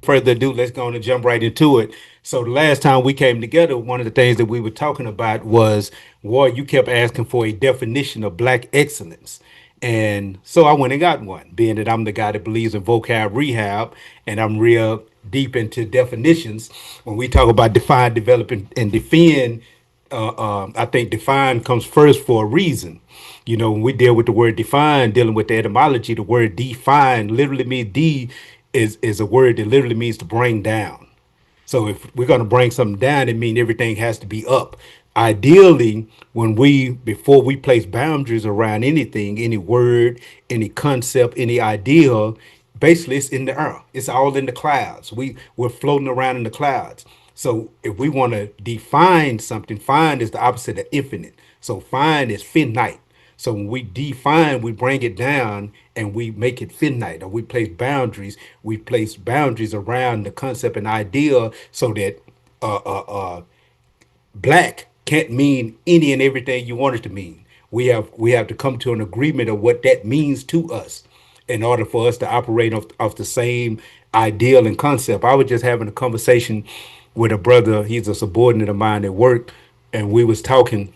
further ado, let's go on and jump right into it. So the last time we came together, one of the things that we were talking about was, Roy, you kept asking for a definition of black excellence. And so I went and got one, being that I'm the guy that believes in vocab rehab and I'm real deep into definitions. When we talk about define, develop, and defend, I think define comes first for a reason. You know, when we deal with the word define, dealing with the etymology, the word define literally means is a word that literally means to bring down. So if we're going to bring something down, it means everything has to be up. Ideally, before we place boundaries around anything, any word, any concept, any idea, basically it's in the air. It's all in the clouds. We're floating around in the clouds. So if we want to define something, find is the opposite of infinite. So find is finite. So when we define, we bring it down and we make it finite, or we place boundaries. We place boundaries around the concept and idea so that uh, uh, uh, black can't mean any and everything you want it to mean. We have to come to an agreement of what that means to us in order for us to operate off the same ideal and concept. I was just having a conversation with a brother. He's a subordinate of mine at work, and we was talking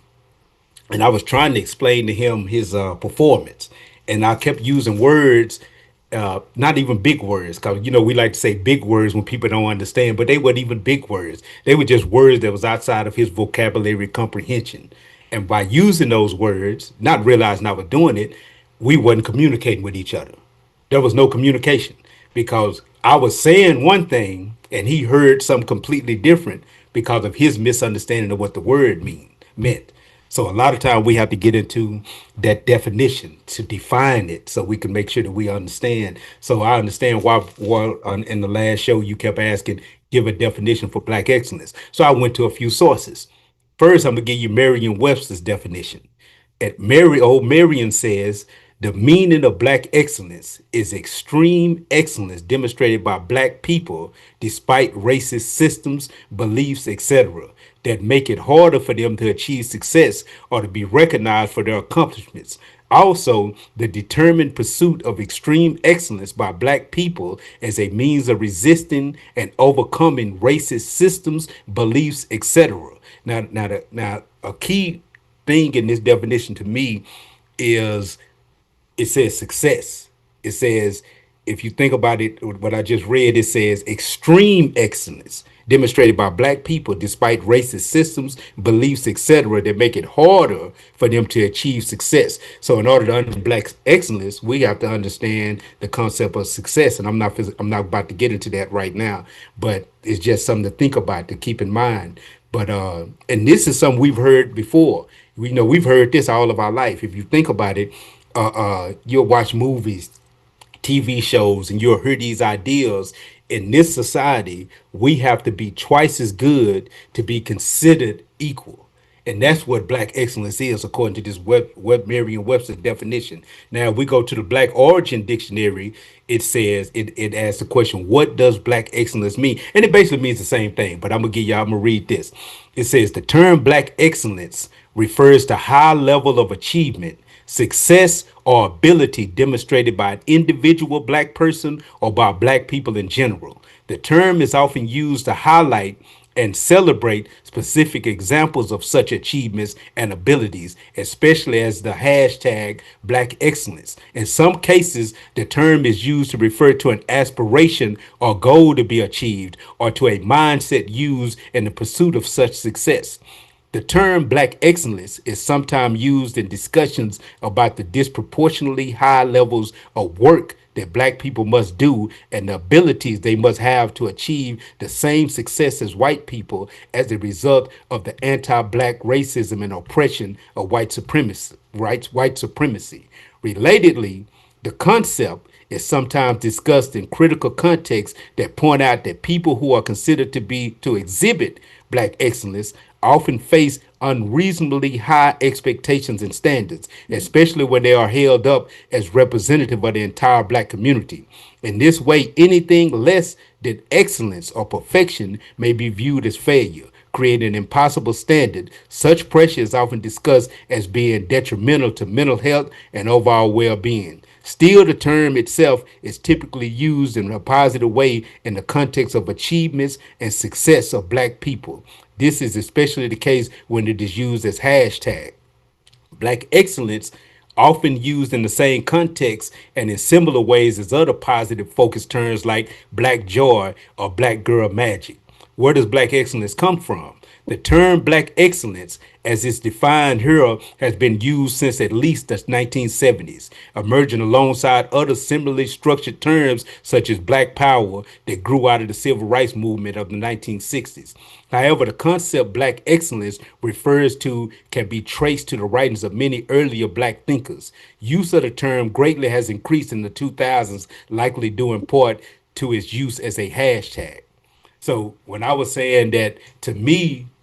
and I was trying to explain to him his performance, and I kept using words, not even big words, because we like to say big words when people don't understand, but they weren't even big words. They were just words that was outside of his vocabulary comprehension. And by using those words, not realizing I was doing it, we wasn't communicating with each other. There was no communication because I was saying one thing and he heard something completely different because of his misunderstanding of what the word meant. So a lot of time we have to get into that definition to define it so we can make sure that we understand. So I understand why in the last show you kept asking, give a definition for black excellence. So I went to a few sources. First, I'm gonna give you Merriam-Webster's definition. At Old Marion says the meaning of black excellence is extreme excellence demonstrated by black people despite racist systems, beliefs, etc., that make it harder for them to achieve success or to be recognized for their accomplishments. Also, the determined pursuit of extreme excellence by black people as a means of resisting and overcoming racist systems, beliefs, etc. Now, a key thing in this definition to me is it says success. It says, if you think about it, what I just read, it says extreme excellence demonstrated by black people despite racist systems, beliefs, etc., that make it harder for them to achieve success. So in order to understand black excellence, we have to understand the concept of success. And I'm not about to get into that right now, but it's just something to think about, to keep in mind. But and this is something we've heard before. We've heard this all of our life. If you think about it, you'll watch movies, TV shows, and you'll hear these ideas. In this society, we have to be twice as good to be considered equal. And that's what black excellence is, according to this Merriam-Webster definition. Now, if we go to the Black Origin Dictionary, it asks the question, what does black excellence mean? And it basically means the same thing, but I'm gonna read this. It says the term black excellence refers to high level of achievement, success, or ability demonstrated by an individual black person or by black people in general. The term is often used to highlight and celebrate specific examples of such achievements and abilities, especially as the hashtag Black Excellence. In some cases, the term is used to refer to an aspiration or goal to be achieved, or to a mindset used in the pursuit of such success. The term black excellence is sometimes used in discussions about the disproportionately high levels of work that black people must do and the abilities they must have to achieve the same success as white people as a result of the anti-black racism and oppression of white supremacy, white supremacy. Relatedly, the concept is sometimes discussed in critical contexts that point out that people who are considered to exhibit black excellence often face unreasonably high expectations and standards, especially when they are held up as representative of the entire black community. In this way, anything less than excellence or perfection may be viewed as failure, creating an impossible standard. Such pressure is often discussed as being detrimental to mental health and overall well being. Still, the term itself is typically used in a positive way in the context of achievements and success of black people. This is especially the case when it is used as hashtag. Black excellence, often used in the same context and in similar ways as other positive focus terms like black joy or black girl magic. Where does black excellence come from? The term black excellence, as it's defined here, has been used since at least the 1970s, emerging alongside other similarly structured terms such as black power that grew out of the civil rights movement of the 1960s. However, the concept black excellence refers to can be traced to the writings of many earlier black thinkers. Use of the term greatly has increased in the 2000s, likely due in part to its use as a hashtag. So when I was saying that to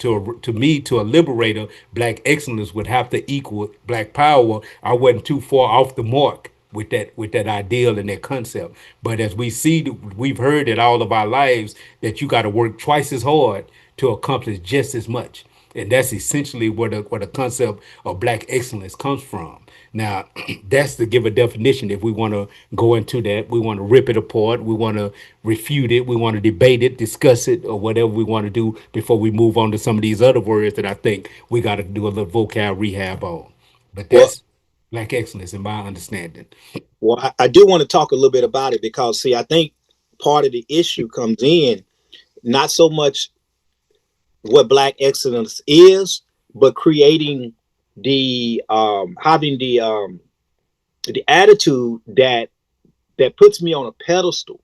a liberator, black excellence would have to equal black power, I wasn't too far off the mark with that ideal and that concept. But as we see, we've heard it all of our lives that you got to work twice as hard to accomplish just as much, and that's essentially where the concept of black excellence comes from. Now, that's to give a definition. If we want to go into that, we want to rip it apart, we want to refute it, we want to debate it, discuss it, or whatever we want to do before we move on to some of these other words that I think we got to do a little vocab rehab on. But Well, that's black excellence in my understanding. I do want to talk a little bit about it because, see, I think part of the issue comes in not so much what black excellence is, but creating the having the attitude that puts me on a pedestal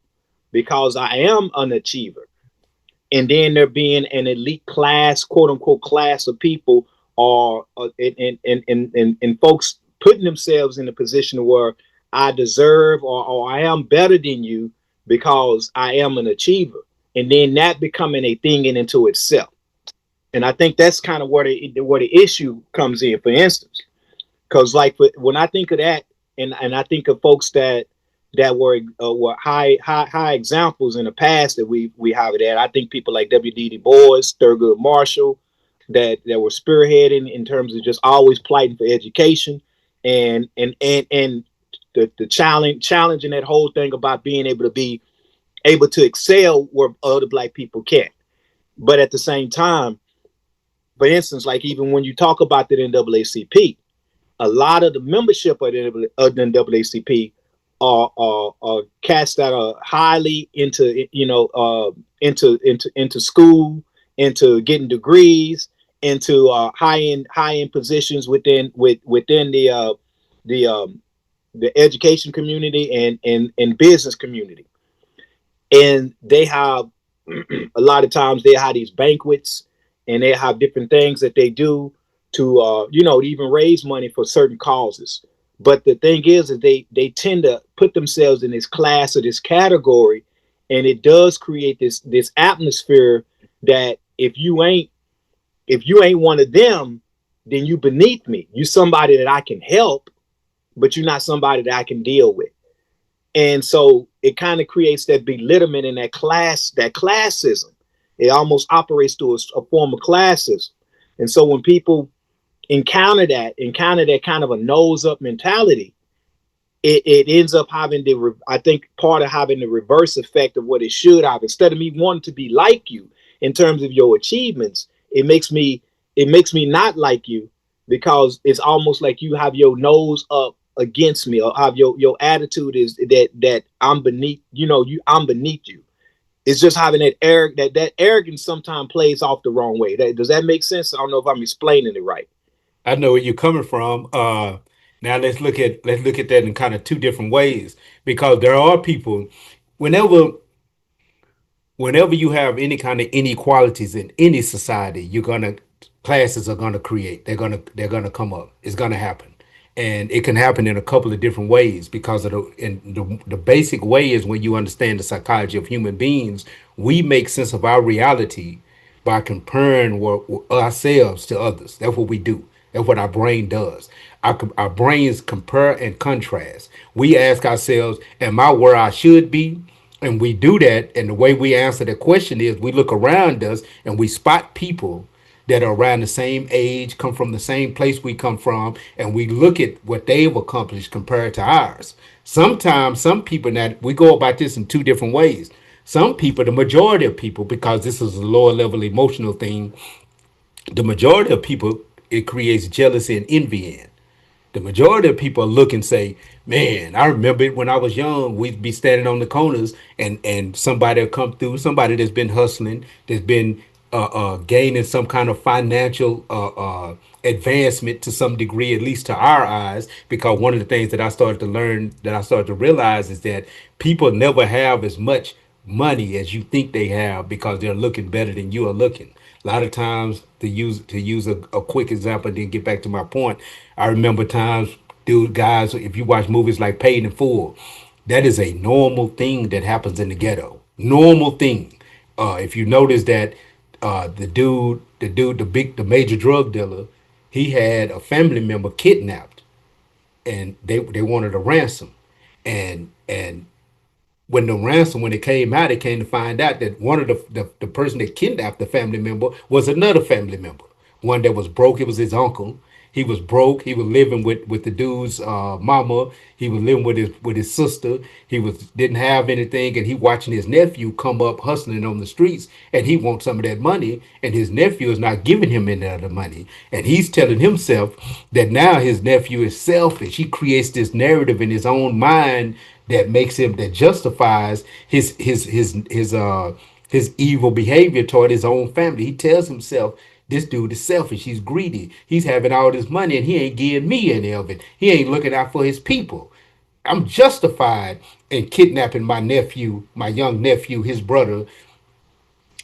because I am an achiever, and then there being an elite class, quote unquote, class of people, or and folks putting themselves in a position where I deserve or I am better than you because I am an achiever, and then that becoming a thing in into itself. And I think that's kind of where the issue comes in. For instance, because like when I think of that, and I think of folks that were high examples in the past that we have it at. I think people like W.D. Du Bois, Thurgood Marshall, that were spearheading in terms of just always fighting for education, and the challenging that whole thing about being able to be able to excel where other black people can't. But at the same time, for instance, like even when you talk about the NAACP, a lot of the membership of the NAACP are cats that are highly into into school, into getting degrees, into high end positions within the the education community and business community, and they have a lot of times they have these banquets and they have different things that they do to to even raise money for certain causes. But the thing is they tend to put themselves in this class or this category, and it does create this atmosphere that if you ain't one of them, then you beneath me. You somebody that I can help, but you're not somebody that I can deal with. And so it kind of creates that belittlement and that classism. It almost operates through a form of classism. And so when people encounter that kind of a nose up mentality, it ends up having I think part of having the reverse effect of what it should have. Instead of me wanting to be like you in terms of your achievements, it makes me not like you because it's almost like you have your nose up against me, or have your attitude is that I'm beneath, I'm beneath you. It's just having that arrogance sometimes plays off the wrong way. Does that make sense? I don't know if I'm explaining it right. I know where you're coming from. Now let's look at that in kind of two different ways because there are people whenever whenever you have any kind of inequalities in any society, you're gonna classes are gonna create. They're gonna come up. It's gonna happen, and it can happen in a couple of different ways because of the basic way is when you understand the psychology of human beings, we make sense of our reality by comparing ourselves to others. That's what we do. That's what our brain does. Our brains compare and contrast. We ask ourselves, am I where I should be? And we do that. And the way we answer the question is we look around us and we spot people that are around the same age, come from the same place we come from, and we look at what they've accomplished compared to ours. Sometimes some people, that we go about this in two different ways. Some people, the majority of people, because this is a lower level emotional thing, the majority of people, it creates jealousy and envy in. The majority of people look and say, "Man, I remember it when I was young. We'd be standing on the corners, and somebody will come through. Somebody that's been hustling, that's been gaining some kind of financial advancement to some degree, at least to our eyes. Because one of the things that I started to learn, that I started to realize, is that people never have as much money as you think they have because they're looking better than you are looking. A lot of times, to use a quick example, and then get back to my point. I remember times, dude, guys, if you watch movies like Paid in Full, that is a normal thing that happens in the ghetto. Normal thing. If you notice that the major drug dealer, he had a family member kidnapped, and they wanted a ransom, and when it came out, it came to find out that one of the person that kidnapped the family member was another family member, one that was broke. It was his uncle. He was broke. He was living with the dude's mama. He was living with his sister. He was didn't have anything, and he watching his nephew come up hustling on the streets, and he wants some of that money, and his nephew is not giving him any of the money, and he's telling himself that now his nephew is selfish. He creates this narrative in his own mind that justifies his evil behavior toward his own family. He tells himself, this dude is selfish. He's greedy. He's having all this money and he ain't giving me any of it. He ain't looking out for his people. I'm justified in kidnapping my nephew, my young nephew, his brother,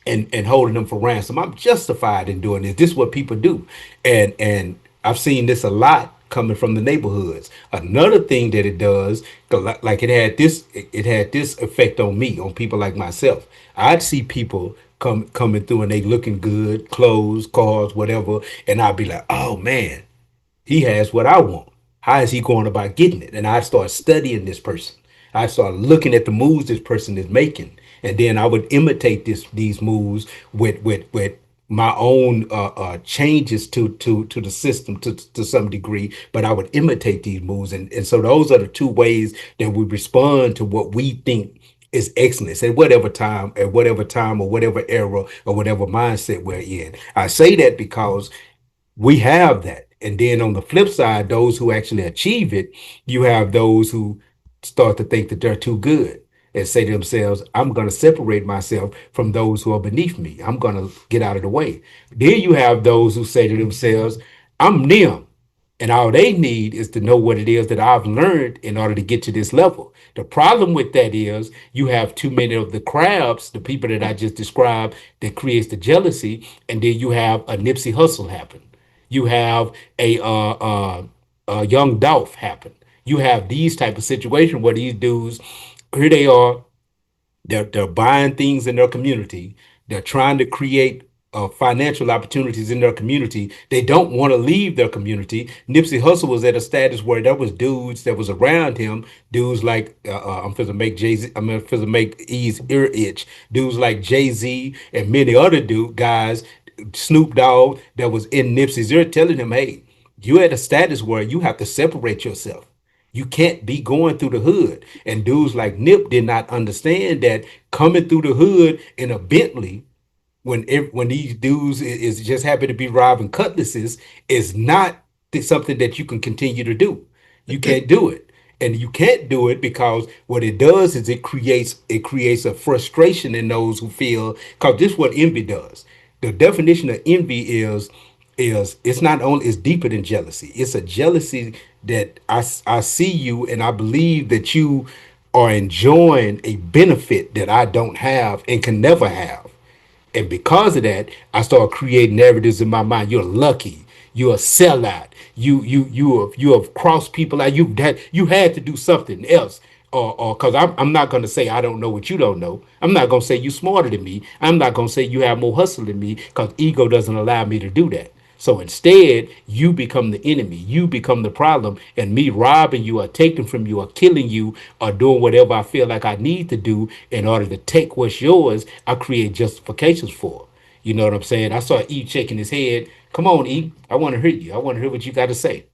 and holding them for ransom. I'm justified in doing this. This is what people do. And I've seen this a lot coming from the neighborhoods. Another thing that it does, like it had this effect on me, on people like myself. I'd see people coming through and they looking good, clothes, cars, whatever, and I'd be like, oh man, he has what I want. How is he going about getting it? And I start studying this person. I start looking at the moves this person is making, and then I would imitate these moves with my own changes to the system to some degree. But I would imitate these moves, and so those are the two ways that we respond to what we think is excellence at whatever time or whatever era or whatever mindset we're in. I say that because we have that. And then on the flip side, those who actually achieve it, you have those who start to think that they're too good and say to themselves, I'm going to separate myself from those who are beneath me. I'm going to get out of the way. Then you have those who say to themselves, I'm them. And all they need is to know what it is that I've learned in order to get to this level. The problem with that is you have too many of the crabs, the people that I just described, that creates the jealousy, and then you have a Nipsey hustle happen. You have a young Dolph happen. You have these type of situations where these dudes, here they are, they're buying things in their community. They're trying to create financial opportunities in their community. They don't want to leave their community. Nipsey Hussle was at a status where there was dudes that was around him, dudes like I'm finna make Jay Z. I'm finna make E's ear itch. Dudes like Jay Z and many other guys, Snoop Dogg, that was in Nipsey's ear, telling him, "Hey, you at a status where you have to separate yourself. You can't be going through the hood." And dudes like Nip did not understand that coming through the hood in a Bentley when these dudes is just happy to be robbing cutlasses is not something that you can continue to do. You can't do it. And you can't do it because what it does is it creates a frustration in those who feel, because this is what envy does. The definition of envy is it's not only, it's deeper than jealousy. It's a jealousy that I see you and I believe that you are enjoying a benefit that I don't have and can never have. And because of that, I started creating narratives in my mind. You're lucky. You're a sellout. You have crossed people out. You had to do something else. Or because I'm not gonna say I don't know what you don't know. I'm not gonna say you smarter than me. I'm not gonna say you have more hustle than me because ego doesn't allow me to do that. So instead, you become the enemy. You become the problem. And me robbing you or taking from you or killing you or doing whatever I feel like I need to do in order to take what's yours, I create justifications for. You know what I'm saying? I saw E shaking his head. Come on, E. I want to hear you. I want to hear what you got to say.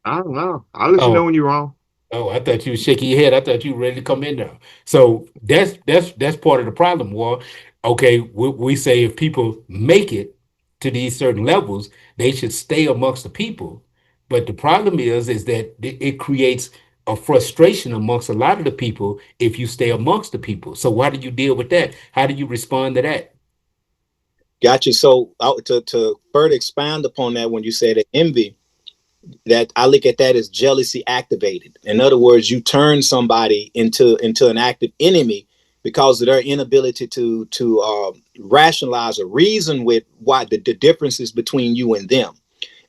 I don't know. I'll let you know Oh, when you're wrong. oh, I thought you were shaking your head. I thought you were ready to come in there. So that's part of the problem. Well, okay, we say if people make it to these certain levels, they should stay amongst the people. But the problem is that it creates a frustration amongst a lot of the people if you stay amongst the people. So how do you deal with that? How do you respond to that? Gotcha. So to further expound upon that, when you said envy, that I look at that as jealousy activated. In other words, you turn somebody into an active enemy because of their inability to rationalize or reason with why the differences between you and them.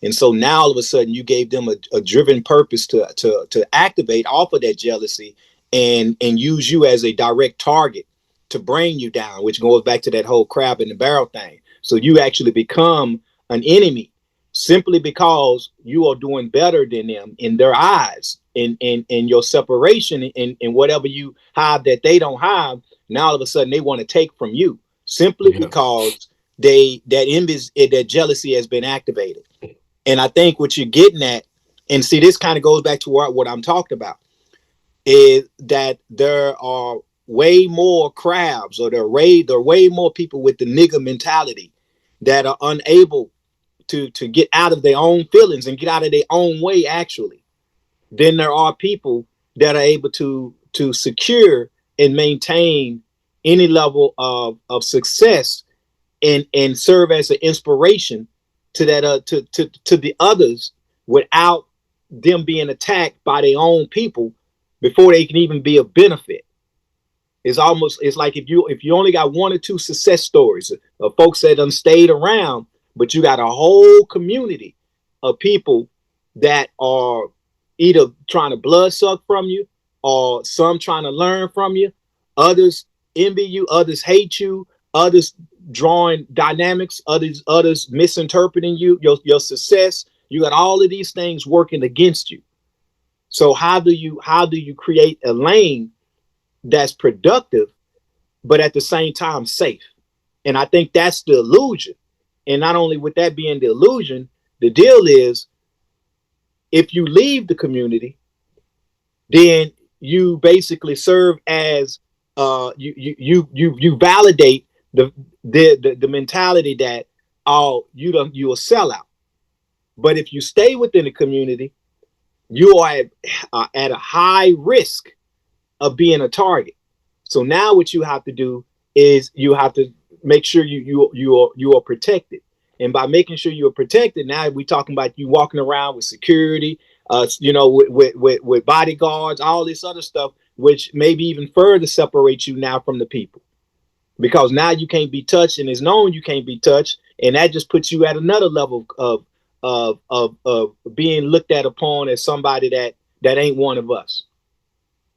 And so now all of a sudden you gave them a driven purpose to activate off of that jealousy and use you as a direct target to bring you down, which goes back to that whole crab in the barrel thing. So you actually become an enemy simply because you are doing better than them in their eyes, in your separation, in whatever you have that they don't have. Now all of a sudden they want to take from you simply Yeah. because they that envy, that jealousy has been activated. And I think what you're getting at, and see, this kind of goes back to what I'm talking about, is that there are way more crabs, or there are way more people with the nigger mentality that are unable to get out of their own feelings and get out of their own way, actually, than there are people that are able to secure and maintain any level of success and serve as an inspiration to that to the others without them being attacked by their own people before they can even be a benefit. It's like if you only got one or two success stories of folks that done stayed around, but you got a whole community of people that are either trying to blood suck from you, or some trying to learn from you, others envy you, others hate you, others drawing dynamics, others misinterpreting your success. You got all of these things working against you. So how do you create a lane that's productive, but at the same time safe? And I think that's the illusion. And not only with that being the illusion, the deal is, if you leave the community, then you basically serve as you validate the mentality that, oh, you a sellout. But if you stay within the community, you are at a high risk of being a target. So now what you have to do is you have to make sure you are protected. And by making sure you are protected, now we're talking about you walking around with security, with bodyguards, all this other stuff, which maybe even further separates you now from the people, because now you can't be touched, and it's known you can't be touched, and that just puts you at another level of being looked at upon as somebody that ain't one of us.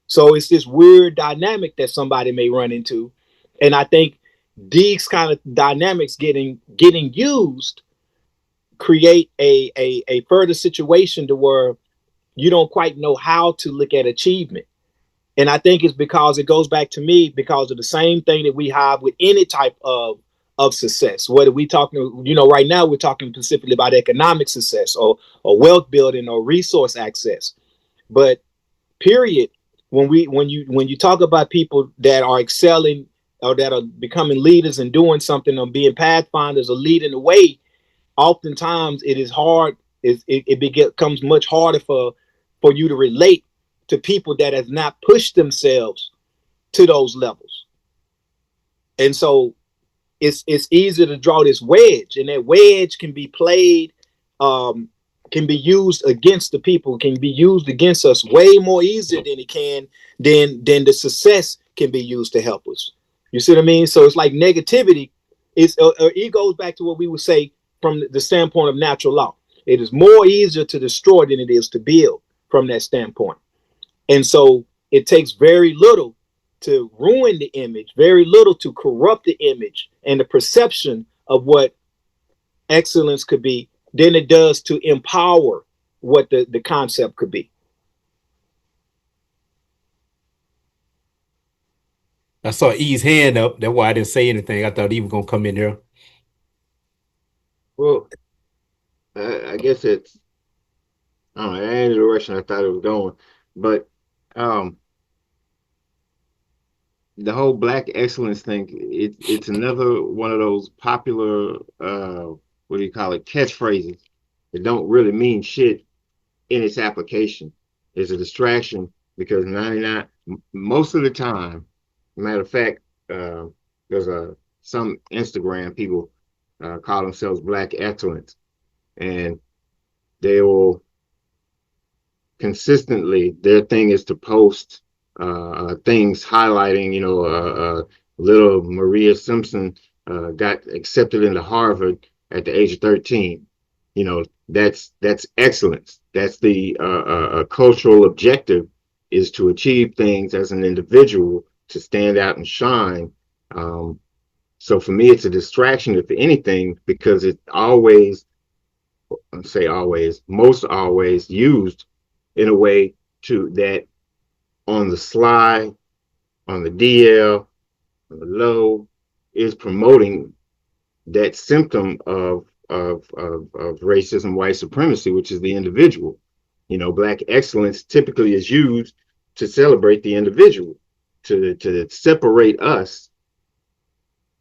So it's this weird dynamic that somebody may run into. And I think these kind of dynamics getting used create a further situation to where you don't quite know how to look at achievement. And I think it's because it goes back to me because of the same thing that we have with any type of success. Whether we talking, right now we're talking specifically about economic success, or wealth building, or resource access. But period, when you talk about people that are excelling, or that are becoming leaders and doing something, or being pathfinders or leading the way, oftentimes it is hard. It becomes much harder for you to relate to people that have not pushed themselves to those levels. And so it's easy to draw this wedge, and that wedge can be played, um, can be used against the people, can be used against us way more easier than it can than the success can be used to help us. You see what I mean? So it's like negativity. It goes back to what we would say from the standpoint of natural law. It is more easier to destroy than it is to build from that standpoint. And so it takes very little to ruin the image, very little to corrupt the image and the perception of what excellence could be, than it does to empower what the concept could be. I saw E's hand up. That's why I didn't say anything. I thought he was gonna come in there. Well, I guess it's I don't know, that ain't the direction I thought it was going. But um the whole black excellence thing, it's another one of those popular what do you call it, catchphrases that don't really mean shit in its application. It's a distraction because 99 most of the time, matter of fact, uh there's a some Instagram people call themselves black excellence, and they will consistently their thing is to post things highlighting, little Maria Simpson got accepted into Harvard at the age of 13. That's excellence. That's the cultural objective, is to achieve things as an individual, to stand out and shine. So for me, it's a distraction, if anything, because it always, say always, most always used in a way to that on the sly, on the DL, on the low, is promoting that symptom of racism, white supremacy, which is the individual. Black excellence typically is used to celebrate the individual, to separate us,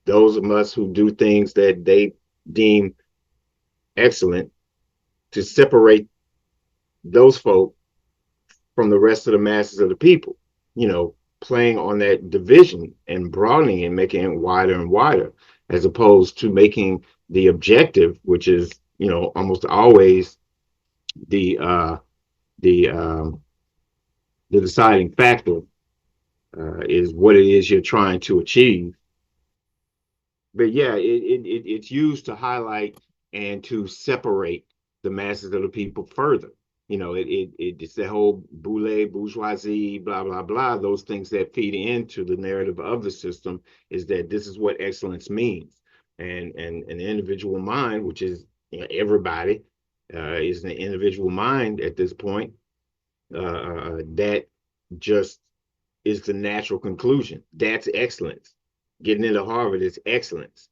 those of us who do things that they deem excellent, to separate those folk from the rest of the masses of the people, playing on that division and broadening and making it wider and wider, as opposed to making the objective, which is, almost always the uh, the um, the deciding factor, is what it is you're trying to achieve. But yeah, it's used to highlight and to separate the masses of the people further. It's the whole boule, bourgeoisie, blah blah blah. Those things that feed into the narrative of the system, is that this is what excellence means, and an individual mind, which is, everybody, is an individual mind at this point. That just is the natural conclusion. That's excellence. Getting into Harvard is excellence.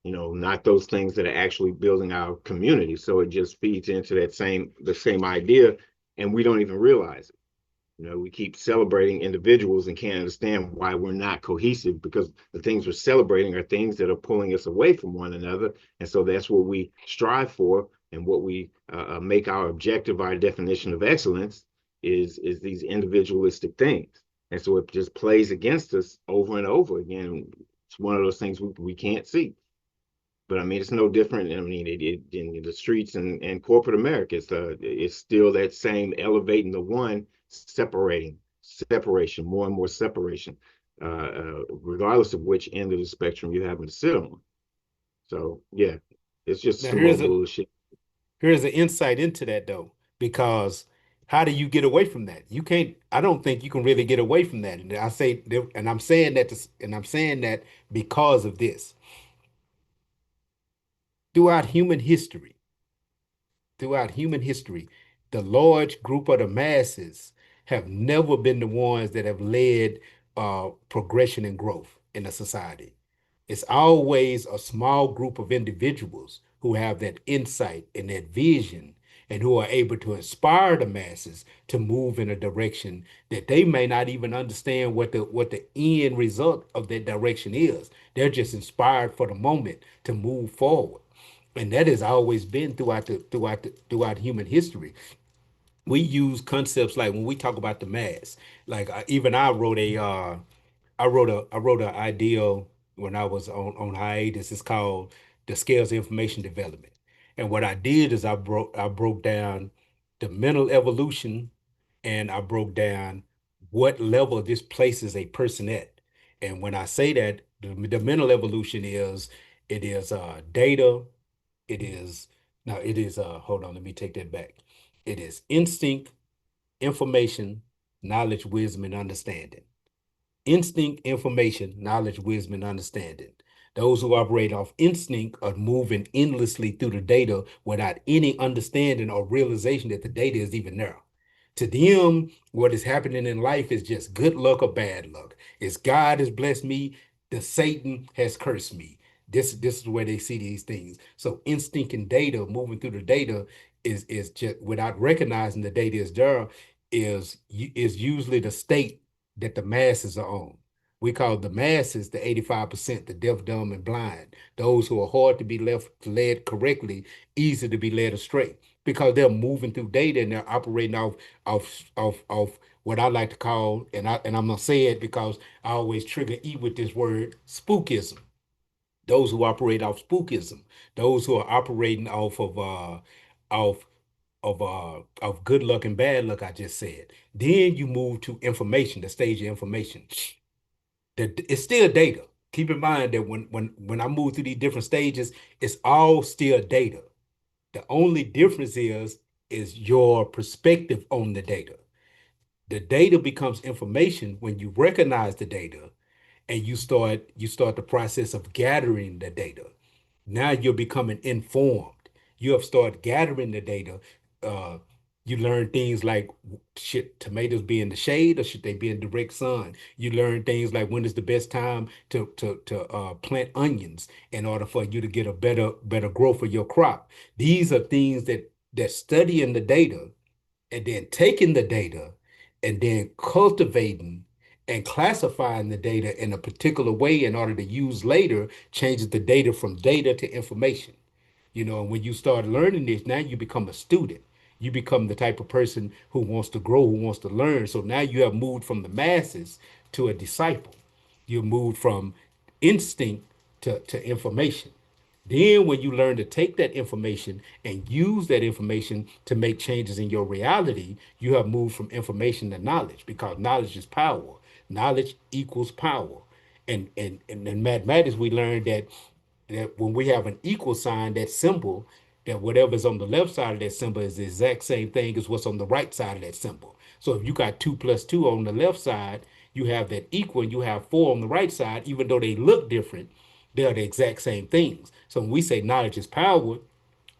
Not those things that are actually building our community. So it just feeds into the same idea, and we don't even realize it. We keep celebrating individuals and can't understand why we're not cohesive, because the things we're celebrating are things that are pulling us away from one another. And so that's what we strive for, and what we make our objective, our definition of excellence, is these individualistic things. And so it just plays against us over and over again. It's one of those things we can't see. But I mean, it's no different. I mean, in the streets and corporate America, it's still that same elevating the one, separating, separation, more and more separation, regardless of which end of the spectrum you happen to sit on. So yeah, it's just Now some more here's a bullshit. here's an insight into that though, because how do you get away from that? You can't. I don't think you can really get away from that. And I say, and I'm saying that, and I'm saying that because of this. Throughout human history, throughout human history, the large group of the masses have never been the ones that have led progression and growth in a society. It's always a small group of individuals who have that insight and that vision, and who are able to inspire the masses to move in a direction that they may not even understand what the end result of that direction is. They're just inspired for the moment to move forward. And that has always been throughout human history. We use concepts like when we talk about the mass, like even I wrote an ideal when I was on hiatus. It's called the Scales of Information Development. And what I did is I broke down the mental evolution, and I broke down what level this places a person at. And when I say that, the mental evolution is, it is data, it is, now it is hold on, let me take that back. It is instinct, information, knowledge, wisdom, and understanding. Instinct, information, knowledge, wisdom, and understanding. Those who operate off instinct are moving endlessly through the data without any understanding or realization that the data is even there. To them, what is happening in life is just good luck or bad luck. It's God has blessed me, the Satan has cursed me. This is where they see these things. So instinct and data, moving through the data, is just without recognizing the data is there, is usually the state that the masses are on. We call the masses the 85%, the deaf, dumb, and blind. Those who are hard to be led correctly, easy to be led astray because they're moving through data and they're operating off what I like to call, and I'm gonna say it because I always trigger E with this word, spookism. Those who operate off spookism, those who are operating off of good luck and bad luck, I just said. Then you move to information, the stage of information. It's still data. Keep in mind that when I move through these different stages, it's all still data. The only difference is your perspective on the data. The data becomes information when you recognize the data and you start the process of gathering the data. Now you're becoming informed. You have started gathering the data. Uh, you learn things like should tomatoes be in the shade or should they be in direct sun? You learn things like when is the best time to plant onions in order for you to get a better growth of your crop. These are things that studying the data and then taking the data and then cultivating and classifying the data in a particular way in order to use later changes the data from data to information. And when you start learning this, now you become a student. You become the type of person who wants to grow, who wants to learn. So now you have moved from the masses to a disciple. You moved from instinct to information. Then, when you learn to take that information and use that information to make changes in your reality, you have moved from information to knowledge because knowledge is power. Knowledge equals power. And in mathematics, we learned that when we have an equal sign, that symbol, that whatever's on the left side of that symbol is the exact same thing as what's on the right side of that symbol. So if you got 2 plus 2 on the left side, you have that equal, and you have 4 on the right side, even though they look different, they are the exact same things. So when we say knowledge is power,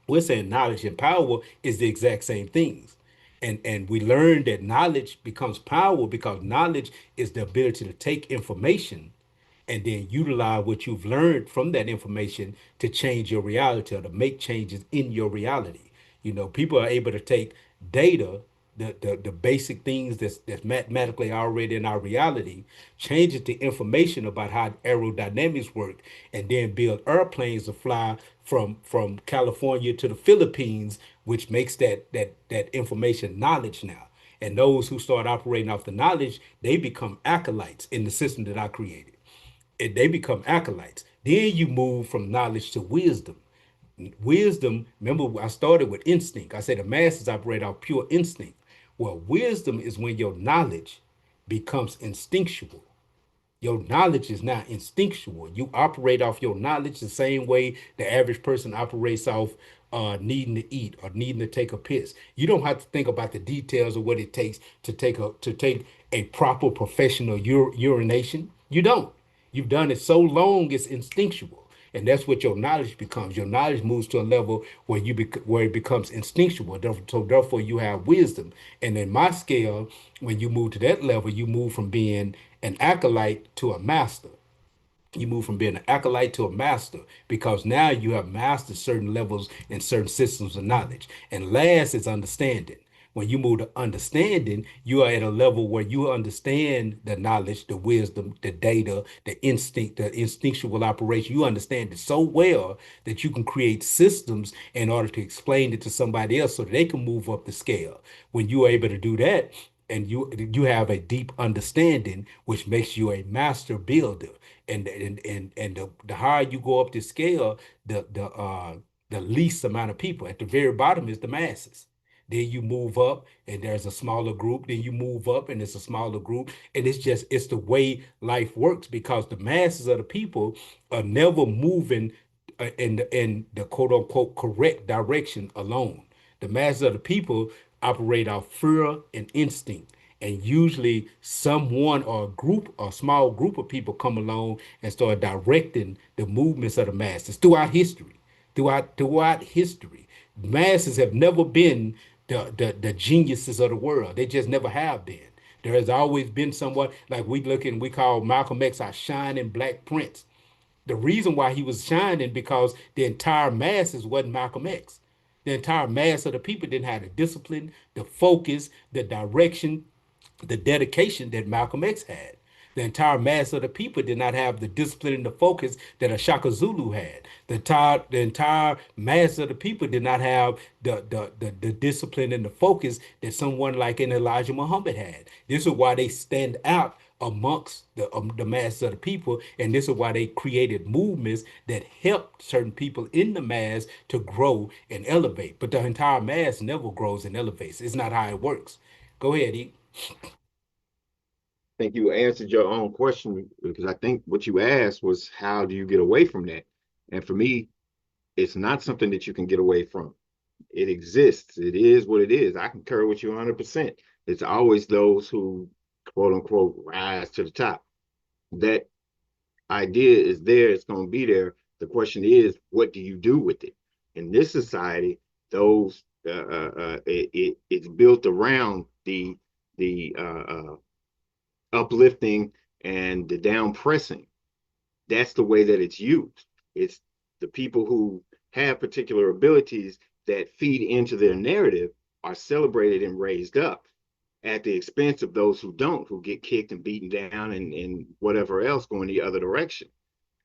we're saying knowledge and power is the exact same things. And we learn that knowledge becomes power because knowledge is the ability to take information and then utilize what you've learned from that information to change your reality or to make changes in your reality. People are able to take data, the basic things that's mathematically already in our reality, change it to information about how aerodynamics work, and then build airplanes to fly from California to the Philippines, which makes that information knowledge now. And those who start operating off the knowledge, they become acolytes in the system that I created. They become acolytes. Then you move from knowledge to wisdom. Wisdom, remember, I started with instinct. I said the masses operate off pure instinct. Well, wisdom is when your knowledge becomes instinctual. Your knowledge is now instinctual. You operate off your knowledge the same way the average person operates off needing to eat or needing to take a piss. You don't have to think about the details of what it takes to take a proper professional urination. You don't. You've done it so long, it's instinctual. And that's what your knowledge becomes. Your knowledge moves to a level where it becomes instinctual. So therefore, you have wisdom. And in my scale, when you move to that level, you move from being an acolyte to a master. You move from being an acolyte to a master because now you have mastered certain levels and certain systems of knowledge. And last is understanding. When you move to understanding, you are at a level where you understand the knowledge, the wisdom, the data, the instinct, the instinctual operation. You understand it so well that you can create systems in order to explain it to somebody else so that they can move up the scale. When you are able to do that, and you have a deep understanding, which makes you a master builder. And the higher you go up the scale, the least amount of people. At the very bottom is the masses. Then you move up and there's a smaller group. Then you move up and it's a smaller group. And it's the way life works because the masses of the people are never moving in the quote unquote correct direction alone. The masses of the people operate off fear and instinct. And usually someone or a group or a small group of people come along and start directing the movements of the masses throughout history. Throughout history. Masses have never been the geniuses of the world. They just never have been. There has always been someone like we look and we call Malcolm X our shining black prince. The reason why he was shining because the entire masses wasn't Malcolm X. The entire mass of the people didn't have the discipline, the focus, the direction, the dedication that Malcolm X had. The entire mass of the people did not have the discipline and the focus that a Shaka Zulu had. The entire mass of the people did not have the discipline and the focus that someone like an Elijah Muhammad had. This is why they stand out amongst the mass of the people, and this is why they created movements that helped certain people in the mass to grow and elevate. But the entire mass never grows and elevates. It's not how it works. Go ahead, E. I think you answered your own question because I think what you asked was how do you get away from that? And for me, it's not something that you can get away from. It exists. It is what it is. I concur with you 100%. It's always those who, quote unquote, rise to the top. That idea is there. It's going to be there. The question is, what do you do with it? In this society, those it's built around the uplifting and the down pressing. That's the way that it's used. It's the people who have particular abilities that feed into their narrative are celebrated and raised up at the expense of those who don't, who get kicked and beaten down and whatever else going the other direction.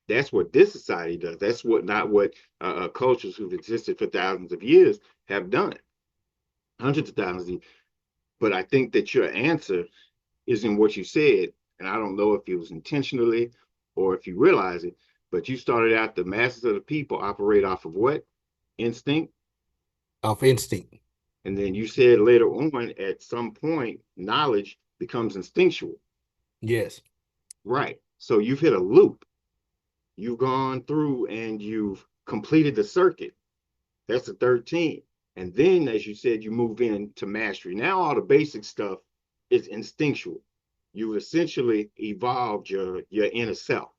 That's what this society does. That's what not what cultures who've existed for thousands of years have done, hundreds of thousands of years. But I think that your answer is in what you said, and I don't know if it was intentionally or if you realize it, but you started out the masses of the people operate off of what? Instinct. Of instinct. And then you said later on, at some point, knowledge becomes instinctual. Yes. Right. So you've hit a loop. You've gone through and you've completed the circuit. That's the 13. And then, as you said, you move into mastery. Now, all the basic stuff is instinctual. You've essentially evolved your inner self.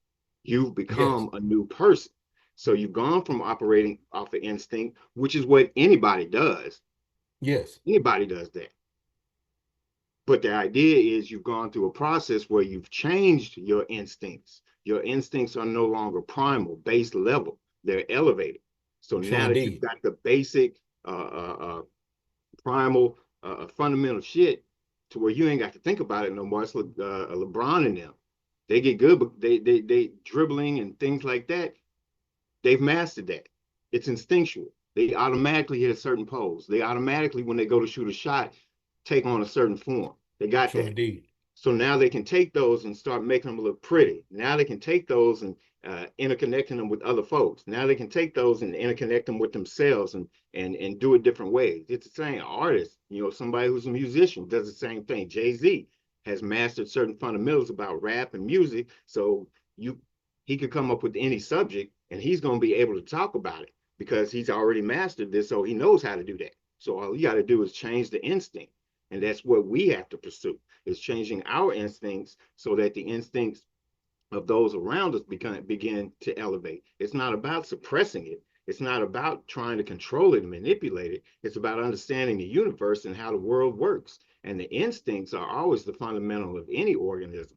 You've Yes. become a new person. So you've gone from operating off of instinct, which is what anybody does. Yes. Anybody does that. But the idea is you've gone through a process where you've changed your instincts. Your instincts are no longer primal, base level. They're elevated. So True now that you've indeed. got the basic primal fundamental shit to where you ain't got to think about it no more. It's LeBron and them. They get good, but they dribbling and things like that. They've mastered that. It's instinctual. They automatically hit a certain pose. They automatically, when they go to shoot a shot, take on a certain form. They got True that. indeed. So now they can take those and start making them look pretty. Now they can take those and interconnecting them with other folks. Now they can take those and interconnect them with themselves and do it different ways. It's the same artist, somebody who's a musician does the same thing. Jay-Z has mastered certain fundamentals about rap and music. So you he could come up with any subject and he's going to be able to talk about it because he's already mastered this. So he knows how to do that. So all you got to do is change the instinct. And that's what we have to pursue is changing our instincts so that the instincts of those around us begin to elevate. It's not about suppressing it. It's not about trying to control it and manipulate it. It's about understanding the universe and how the world works. And the instincts are always the fundamental of any organism.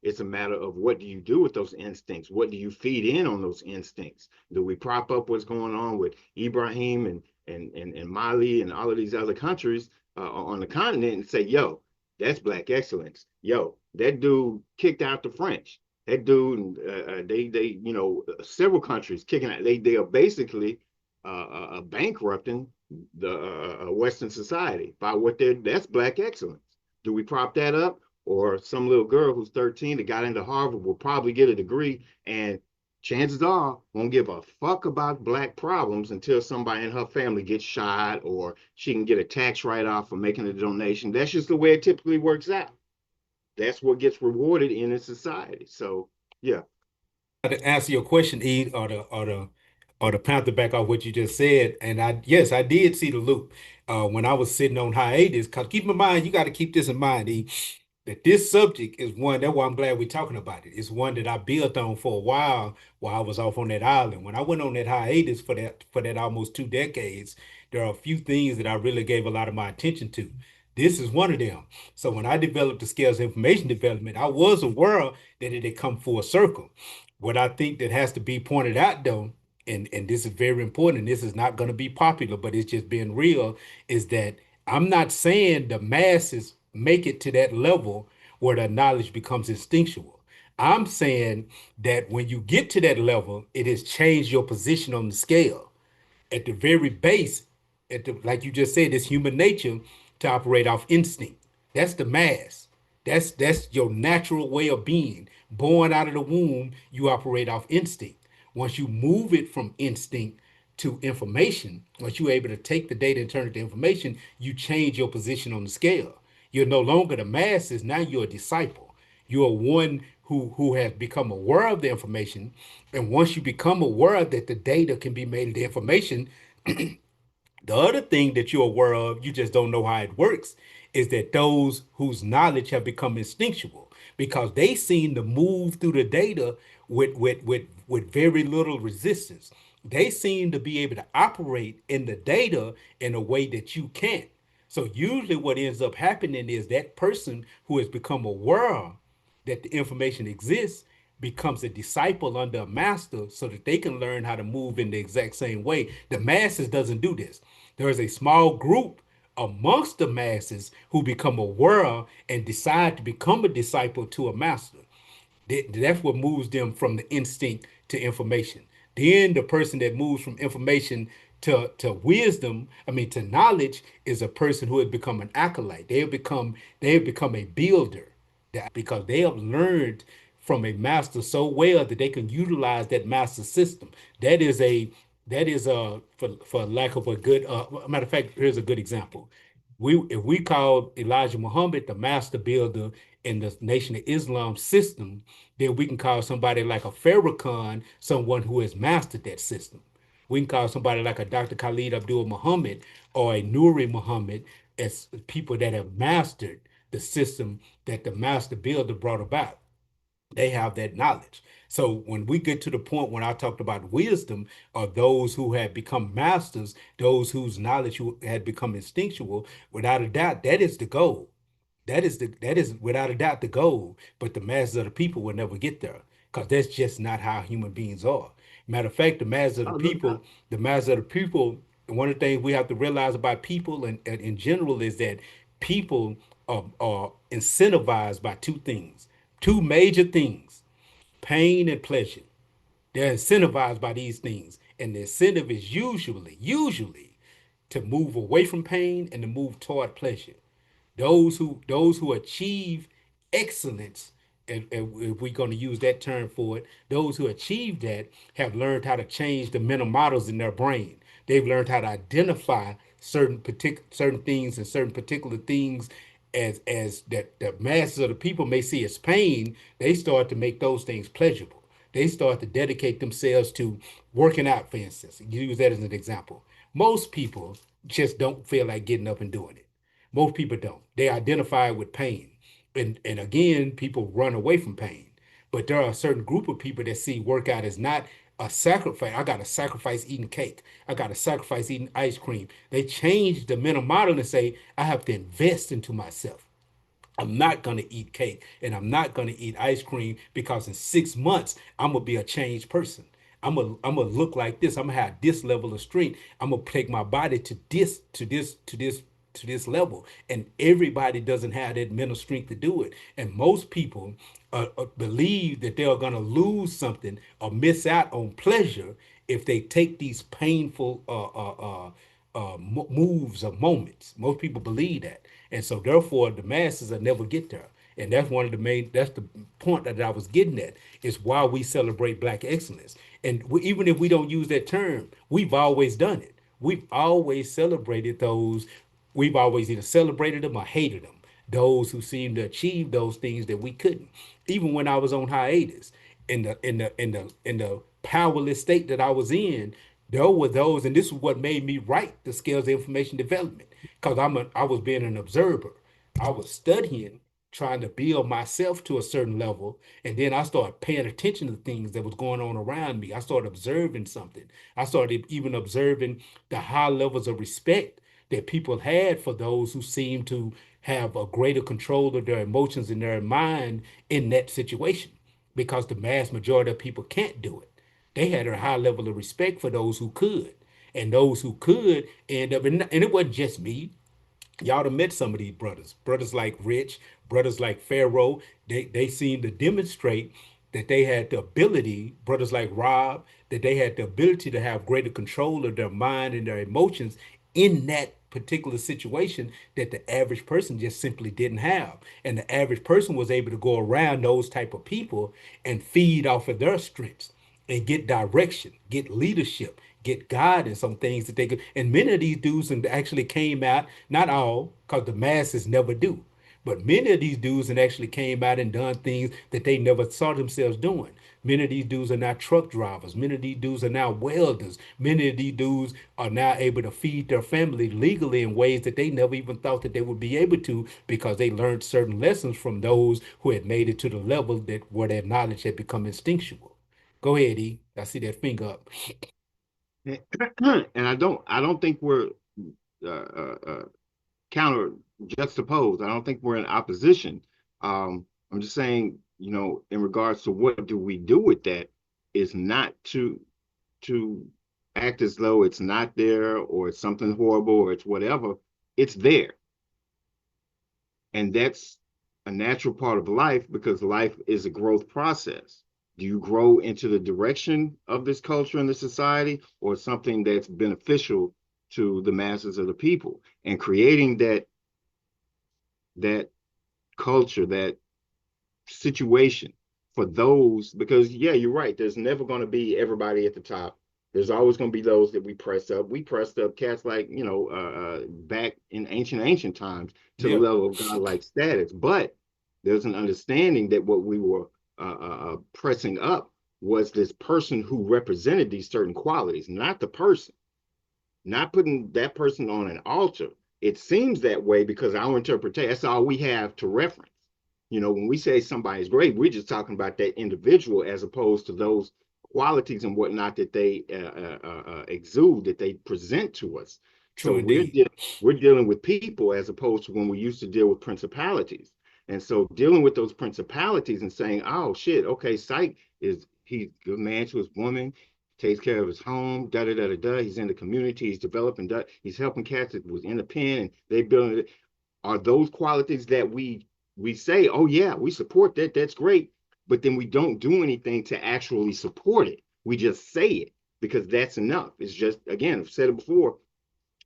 It's a matter of what do you do with those instincts? What do you feed in on those instincts? Do we prop up what's going on with Ibrahim and Mali and all of these other countries on the continent and say, yo, that's black excellence. Yo, that dude kicked out the French. That dude, several countries kicking out. They are basically bankrupting the Western society by what they're. That's black excellence. Do we prop that up? Or some little girl who's 13 that got into Harvard will probably get a degree and chances are won't give a fuck about black problems until somebody in her family gets shot or she can get a tax write-off for making a donation. That's just the way it typically works out. That's what gets rewarded in a society. So yeah. To answer your question, E, or the Panther back off what you just said, and yes, I did see the loop when I was sitting on hiatus. Cause keep in mind, you got to keep this in mind, E, that this subject is one. That's why I'm glad we're talking about it. It's one that I built on for a while I was off on that island. When I went on that hiatus for that almost 2 decades, there are a few things that I really gave a lot of my attention to. This is one of them. So when I developed the scales of information development, I was aware that it had come full circle. What I think that has to be pointed out though, and this is very important, and this is not going to be popular, but it's just being real, is that I'm not saying the masses make it to that level where the knowledge becomes instinctual. I'm saying that when you get to that level, it has changed your position on the scale at the very base, like you just said, it's human nature to operate off instinct. That's the mass. That's your natural way of being. Born out of the womb, you operate off instinct. Once you move it from instinct to information, once you're able to take the data and turn it to information, you change your position on the scale. You're no longer the masses, now you're a disciple. You're one who has become aware of the information. And once you become aware that the data can be made into information, the other thing that you're aware of, you just don't know how it works, is that those whose knowledge have become instinctual because they seem to move through the data with very little resistance. They seem to be able to operate in the data in a way that you can't. So usually what ends up happening is that person who has become aware that the information exists becomes a disciple under a master so that they can learn how to move in the exact same way. The masses doesn't do this. There is a small group amongst the masses who become aware and decide to become a disciple to a master. That's what moves them from the instinct to information. Then the person that moves from information to wisdom, I mean to knowledge, is a person who has become an acolyte. They have become a builder because they have learned from a master so well that they can utilize that master system. That is a for lack of a good matter of fact, here's a good example. If we call Elijah Muhammad the master builder in the Nation of Islam system, then we can call somebody like a Farrakhan someone who has mastered that system. We can call somebody like a Dr. Khalid Abdul Muhammad or a Nuri Muhammad as people that have mastered the system that the master builder brought about. They have that knowledge. So when we get to the point when I talked about wisdom, or those who had become masters, those whose knowledge had become instinctual, without a doubt, that is the goal. That is without a doubt the goal. But the masses of the people will never get there because that's just not how human beings are. Matter of fact, Oh, no doubt. the masses of the people, and one of the things we have to realize about people and in general is that people are incentivized by two things, two major things: pain and pleasure. They're incentivized by these things, and the incentive is usually to move away from pain and to move toward pleasure. Those who achieve excellence, and if we're going to use that term for it, those who achieve that have learned how to change the mental models in their brain. They've learned how to identify certain things and certain particular things as that the masses of the people may see as pain. They start to make those things pleasurable. They start to dedicate themselves to working out, for instance. Use that as an example. Most people just don't feel like getting up and doing it. Most people don't. They identify with pain. And again, people run away from pain. But there are a certain group of people that see workout as not a sacrifice. I got to sacrifice eating cake. I got to sacrifice eating ice cream. They change the mental model and say, I have to invest into myself. I'm not going to eat cake and I'm not going to eat ice cream because in 6 months, I'm going to be a changed person. I'm gonna look like this. I'm gonna have this level of strength. I'm gonna take my body to this level. And everybody doesn't have that mental strength to do it. And most people believe that they are gonna lose something or miss out on pleasure if they take these painful moves or moments. Most people believe that, and so therefore the masses will never get there. And that's one of the main. That's the point that I was getting at. Is why we celebrate Black excellence. And even if we don't use that term, we've always done it. We've always celebrated those. We've always either celebrated them or hated them. Those who seem to achieve those things that we couldn't. Even when I was on hiatus, in the powerless state that I was in, there were those, and this is what made me write the Scales of Information Development, because I was being an observer. I was studying, trying to build myself to a certain level. And then I started paying attention to things that was going on around me. I started observing something. I started even observing the high levels of respect that people had for those who seemed to have a greater control of their emotions and their mind in that situation, because the mass majority of people can't do it. They had a high level of respect for those who could. And those who could end up, and it wasn't just me. Y'all have met some of these brothers, brothers like Rich, brothers like Pharaoh. They seem to demonstrate that they had the ability, brothers like Rob, that they had the ability to have greater control of their mind and their emotions in that particular situation that the average person just simply didn't have. And the average person was able to go around those type of people and feed off of their strengths and get direction, get leadership, get guidance on things that they could. And many of these dudes and actually came out, not all, because the masses never do, but many of these dudes and actually came out and done things that they never saw themselves doing. Many of these dudes are now truck drivers. Many of these dudes are now welders. Many of these dudes are now able to feed their family legally in ways that they never even thought that they would be able to, because they learned certain lessons from those who had made it to the level that where their knowledge had become instinctual. Go ahead, E. I see that finger up. And I don't think we're uh, uh, uh, counter juxtaposed. I don't think we're in opposition. I'm just saying, in regards to what do we do with that, is not to act as though it's not there or it's something horrible or it's whatever. It's there, and that's a natural part of life because life is a growth process. Do you grow into the direction of this culture and this society, or something that's beneficial to the masses of the people? And creating that culture, that situation for those, because yeah, you're right. There's never going to be everybody at the top. There's always going to be those that we press up. We pressed up cats like, back in ancient times to the Yeah, level of godlike status. But there's an understanding that what we were pressing up was this person who represented these certain qualities, not the person, not putting that person on an altar. It seems that way because our interpretation, that's all we have to reference. When we say somebody's great, we're just talking about that individual as opposed to those qualities and whatnot that they exude, that they present to us. So true indeed. we're dealing with people as opposed to when we used to deal with principalities. And so dealing with those principalities and saying, oh shit, okay, Psych is he's a good man to his woman, takes care of his home, da da da da da. He's in the community, he's developing, he's helping cats that was in the pen, and they building it. Are those qualities that we say, oh yeah, we support that, that's great, but then we don't do anything to actually support it. We just say it because that's enough. It's just, again, I've said it before,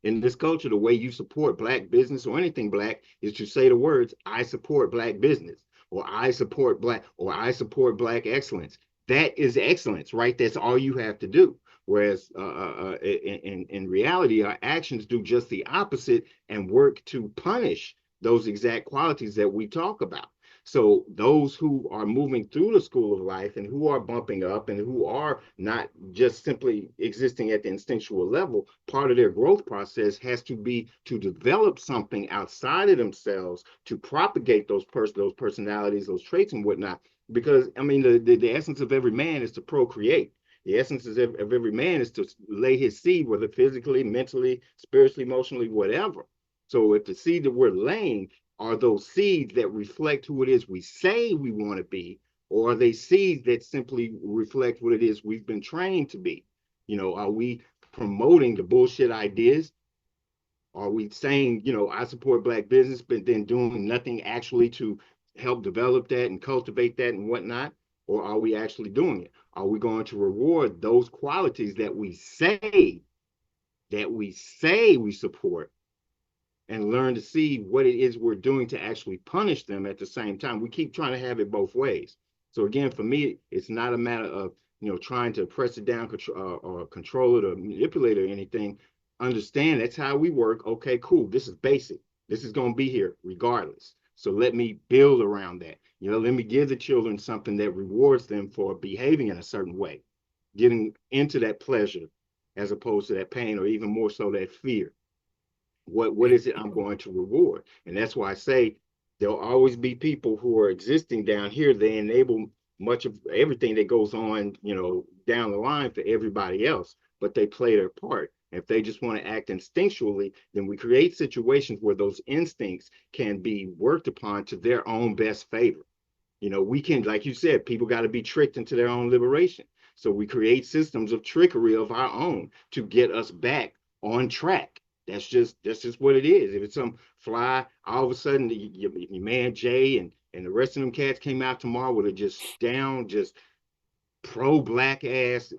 in this culture, the way you support black business or anything black is to say the words, I support black business, or I support black excellence. That is excellence, right? That's all you have to do. Whereas in reality, our actions do just the opposite and work to punish those exact qualities that we talk about. So those who are moving through the school of life and who are bumping up and who are not just simply existing at the instinctual level, part of their growth process has to be to develop something outside of themselves to propagate those personalities, those traits and whatnot. Because I mean, the essence of every man is to procreate. The essence of every man is to lay his seed, whether physically, mentally, spiritually, emotionally, whatever. So if the seed that we're laying are those seeds that reflect who it is we say we want to be, or are they seeds that simply reflect what it is we've been trained to be? Are we promoting the bullshit ideas? Are we saying, I support black business, but then doing nothing actually to help develop that and cultivate that and whatnot? Or are we actually doing it? Are we going to reward those qualities that we say we support, and learn to see what it is we're doing to actually punish them at the same time? We keep trying to have it both ways. So again, for me, it's not a matter of trying to press it down, or control it or manipulate it or anything. Understand that's how we work. Okay, cool. This is basic. This is going to be here regardless. So let me build around that. Let me give the children something that rewards them for behaving in a certain way, getting into that pleasure as opposed to that pain, or even more so that fear. What And is it I'm going to reward? And that's why I say There'll always be people who are existing down here. They enable much of everything that goes on, down the line for everybody else, but they play their part. If they just want to act instinctually, then we create situations where those instincts can be worked upon to their own best favor. We can, like you said, people got to be tricked into their own liberation. So we create systems of trickery of our own to get us back on track. That's just what it is. If it's some fly, all of a sudden your man Jay and the rest of them cats came out tomorrow with a just down, just pro black ass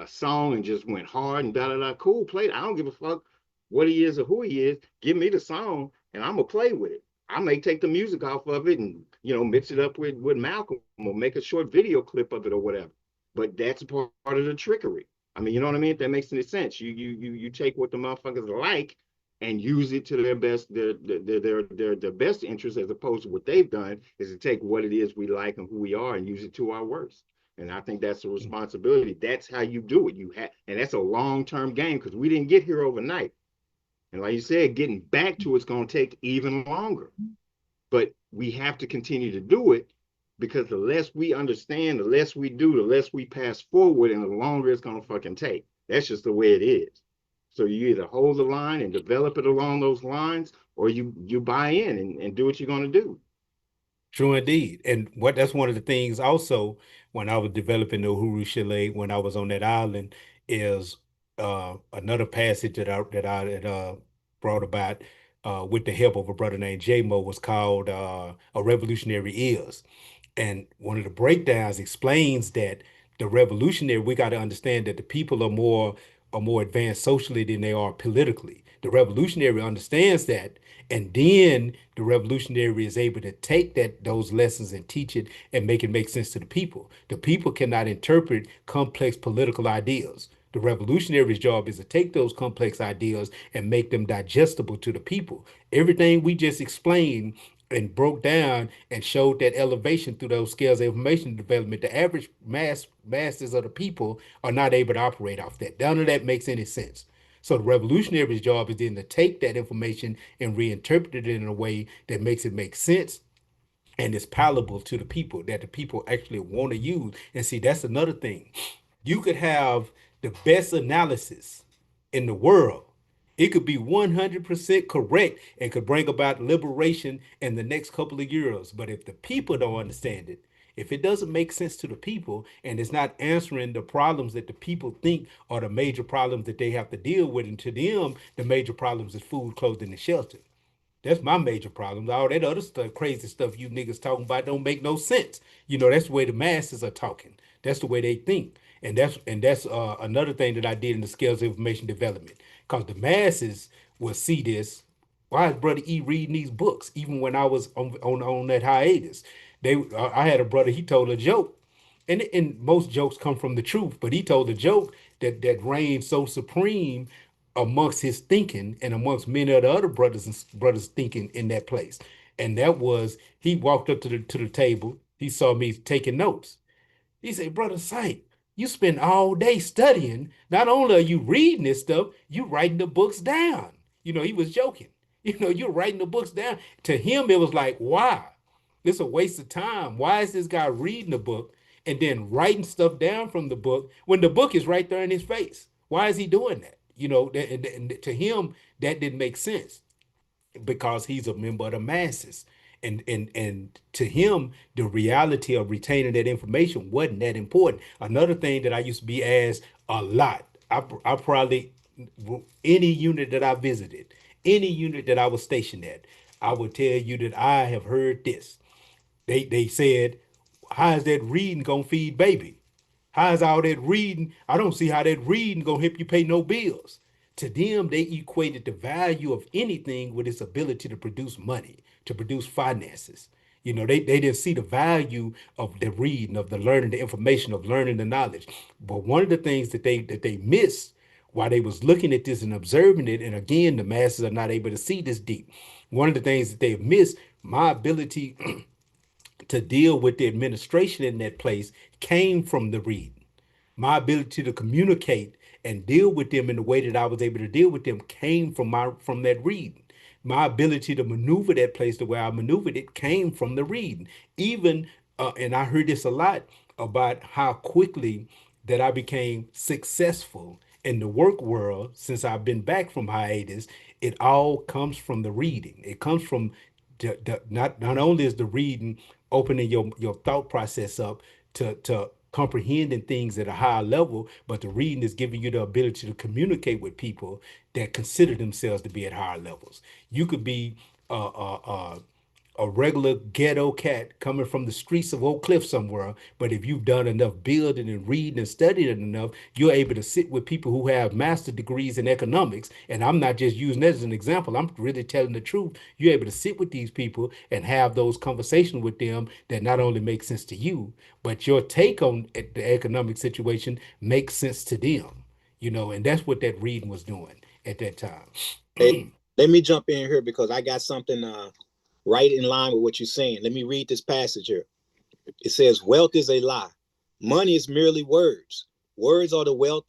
song and just went hard and da da da. Cool, play. I don't give a fuck what he is or who he is. Give me the song and I'm gonna play with it. I may take the music off of it and mix it up with Malcolm or make a short video clip of it or whatever. But that's part of the trickery. I mean, you know what I mean? If that makes any sense. You take what the motherfuckers like and use it to their best their best interest, as opposed to what they've done is to take what it is we like and who we are and use it to our worst. And I think that's a responsibility. That's how you do it. And that's a long-term game because we didn't get here overnight. And like you said, getting back to it's going to take even longer. But we have to continue to do it because the less we understand, the less we do, the less we pass forward, and the longer it's going to fucking take. That's just the way it is. So you either hold the line and develop it along those lines, or you buy in and do what you're going to do. True indeed. And what that's one of the things also when I was developing the Uhuru Chalet when I was on that island is another passage that I had brought about with the help of a brother named J-Mo was called A Revolutionary Is. And one of the breakdowns explains that the revolutionary, we got to understand that the people are more advanced socially than they are politically. The revolutionary understands that, and then the revolutionary is able to take those lessons and teach it and make it make sense to the people. The people cannot interpret complex political ideas. The revolutionary's job is to take those complex ideas and make them digestible to the people. Everything we just explained and broke down and showed that elevation through those scales of information development, the average masses of the people are not able to operate off that. None of that makes any sense. So the revolutionary's job is then to take that information and reinterpret it in a way that makes it make sense and is palatable to the people that the people actually want to use. And see, that's another thing. You could have the best analysis in the world. It could be 100% correct and could bring about liberation in the next couple of years. But if the people don't understand it, if it doesn't make sense to the people and it's not answering the problems that the people think are the major problems that they have to deal with, and to them, the major problems is food, clothing, and shelter. That's my major problem. All that other stuff, crazy stuff you niggas talking about don't make no sense. That's the way the masses are talking. That's the way they think. And that's another thing that I did in the scales of information development. Because the masses will see this. Why is Brother E reading these books? Even when I was on that hiatus. I had a brother, he told a joke. And most jokes come from the truth, but he told a joke that reigned so supreme amongst his thinking and amongst many of the other brothers thinking in that place. And that was he walked up to the table, he saw me taking notes. He said, Brother Sight, you spend all day studying. Not only are you reading this stuff, you writing the books down. He was joking. You're writing the books down. To him, it was like, why? It's a waste of time. Why is this guy reading the book and then writing stuff down from the book when the book is right there in his face? Why is he doing that? And to him, that didn't make sense because he's a member of the masses. And to him, the reality of retaining that information wasn't that important. Another thing that I used to be asked a lot, I probably, any unit that I visited, any unit that I was stationed at, I would tell you that I have heard this. They said, how is that reading gonna feed baby? How is all that reading? I don't see how that reading gonna help you pay no bills. To them, they equated the value of anything with its ability to produce money, to produce finances. They didn't see the value of the reading, of the learning, the information, of learning the knowledge. But one of the things that they missed while they was looking at this and observing it, and again, the masses are not able to see this deep. One of the things that they've missed, my ability to deal with the administration in that place came from the reading. My ability to communicate and deal with them in the way that I was able to deal with them came from that reading. my ability to maneuver that place the way I maneuvered it came from the reading. Even and I heard this a lot about how quickly that I became successful in the work world since I've been back from hiatus. It all comes from the reading. It comes from not only is the reading opening your thought process up to comprehending things at a higher level, but the reading is giving you the ability to communicate with people that consider themselves to be at higher levels. You could be a regular ghetto cat coming from the streets of Oak Cliff somewhere. But if you've done enough building and reading and studying enough, you're able to sit with people who have master degrees in economics. And I'm not just using that as an example, I'm really telling the truth. You're able to sit with these people and have those conversations with them that not only make sense to you, but your take on the economic situation makes sense to them. And that's what that reading was doing at that time. Hey, let me jump in here because I got something right in line with what you're saying. Let me read this passage here. It says, wealth is a lie. Money is merely words. Words are the wealth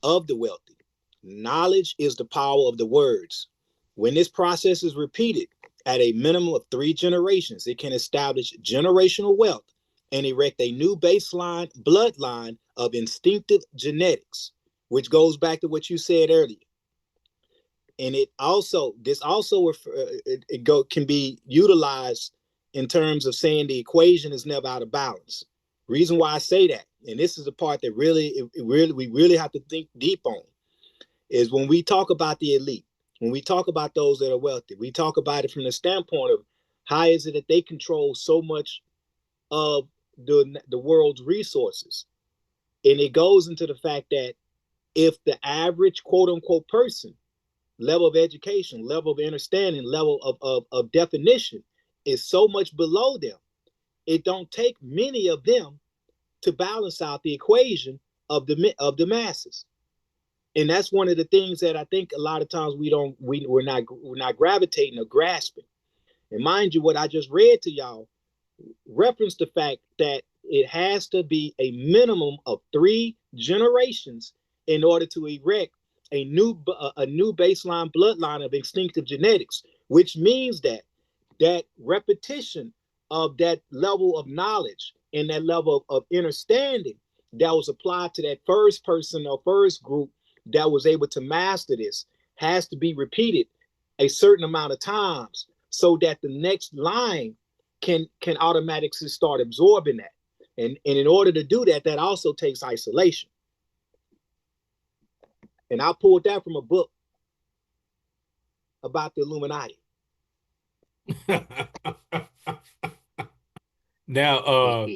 of the wealthy. Knowledge is the power of the words. When this process is repeated at a minimum of 3 generations, it can establish generational wealth and erect a new baseline bloodline of instinctive genetics, which goes back to what you said earlier. And this also can be utilized in terms of saying the equation is never out of balance. Reason why I say that, and this is the part that we really have to think deep on, is when we talk about the elite, when we talk about those that are wealthy, we talk about it from the standpoint of how is it that they control so much of the world's resources. And it goes into the fact that if the average quote unquote person level of education, level of understanding, level of definition is so much below them, it don't take many of them to balance out the equation of the masses. And that's one of the things that I think a lot of times we're not gravitating or grasping. And mind you, what I just read to y'all reference the fact that it has to be a minimum of 3 generations in order to erect a new baseline bloodline of instinctive genetics, which means that repetition of that level of knowledge and that level of understanding that was applied to that first person or first group that was able to master this has to be repeated a certain amount of times so that the next line can automatically start absorbing that. And in order to do that, that also takes isolation. And I pulled that from a book about the Illuminati. Now,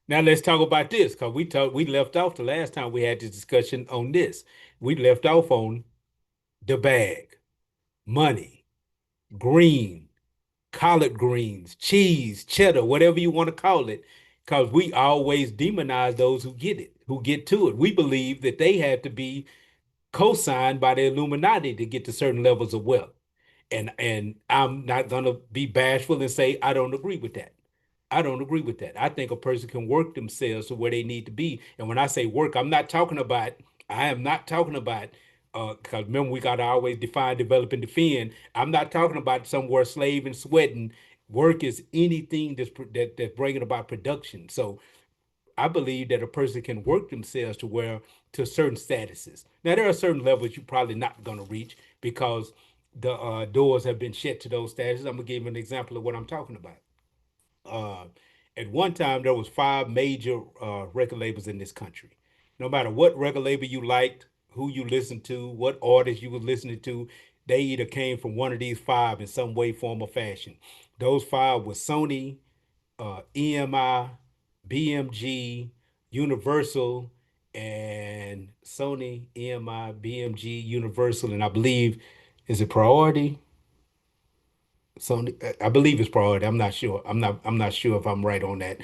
now let's talk about this because we left off the last time we had this discussion on this. We left off on the bag, money, green, collard greens, cheese, cheddar, whatever you want to call it, because we always demonize those who get it, who get to it. We believe that they had to be co-signed by the Illuminati to get to certain levels of wealth. And I'm not gonna be bashful and say I don't agree with that. I don't agree with that. I think a person can work themselves to where they need to be. And when I say work, I am not talking about because remember we gotta always define, develop, and defend. I'm not talking about somewhere slaving, sweating. Work is anything that's bringing about production. So I believe that a person can work themselves to certain statuses. Now there are certain levels you're probably not going to reach because the doors have been shut to those statuses. I'm gonna give you an example of what I'm talking about. Uh, at one time, there was 5 major record labels in this country. No matter what record label you liked, who you listened to, what artists you were listening to, they either came from one of these 5 in some way, form, or fashion. Those 5 were Sony, EMI, BMG, Universal, and Sony, EMI, BMG, Universal, and I believe, is it Priority? So I believe it's priority. I'm not sure. I'm not sure if I'm right on that.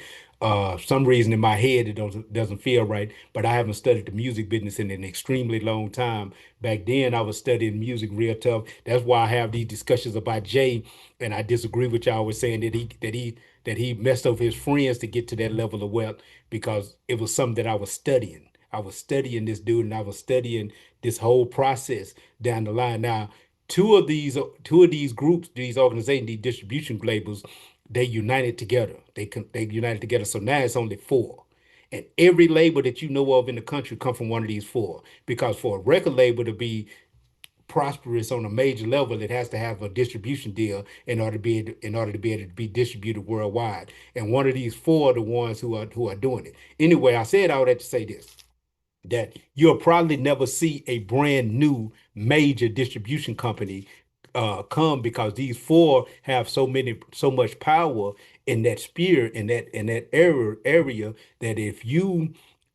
Some reason in my head it doesn't feel right, but I haven't studied the music business in an extremely long time. Back then I was studying music real tough. That's why I have these discussions about Jay, and I disagree with y'all with saying that he messed up his friends to get to that level of wealth because it was something that I was studying. I was studying this dude and I was studying this whole process down the line. Now, Two of these groups, these organizations, these distribution labels, they united together. They united together. So now it's only four. And every label that you know of in the country come from one of these four. Because for a record label to be prosperous on a major level, it has to have a distribution deal in order to be able to be distributed worldwide. And one of these four are the ones who are doing it. Anyway, I said all that to say this, that you'll probably never see a brand new major distribution company come, because these four have so much power in that sphere, in that area, that if you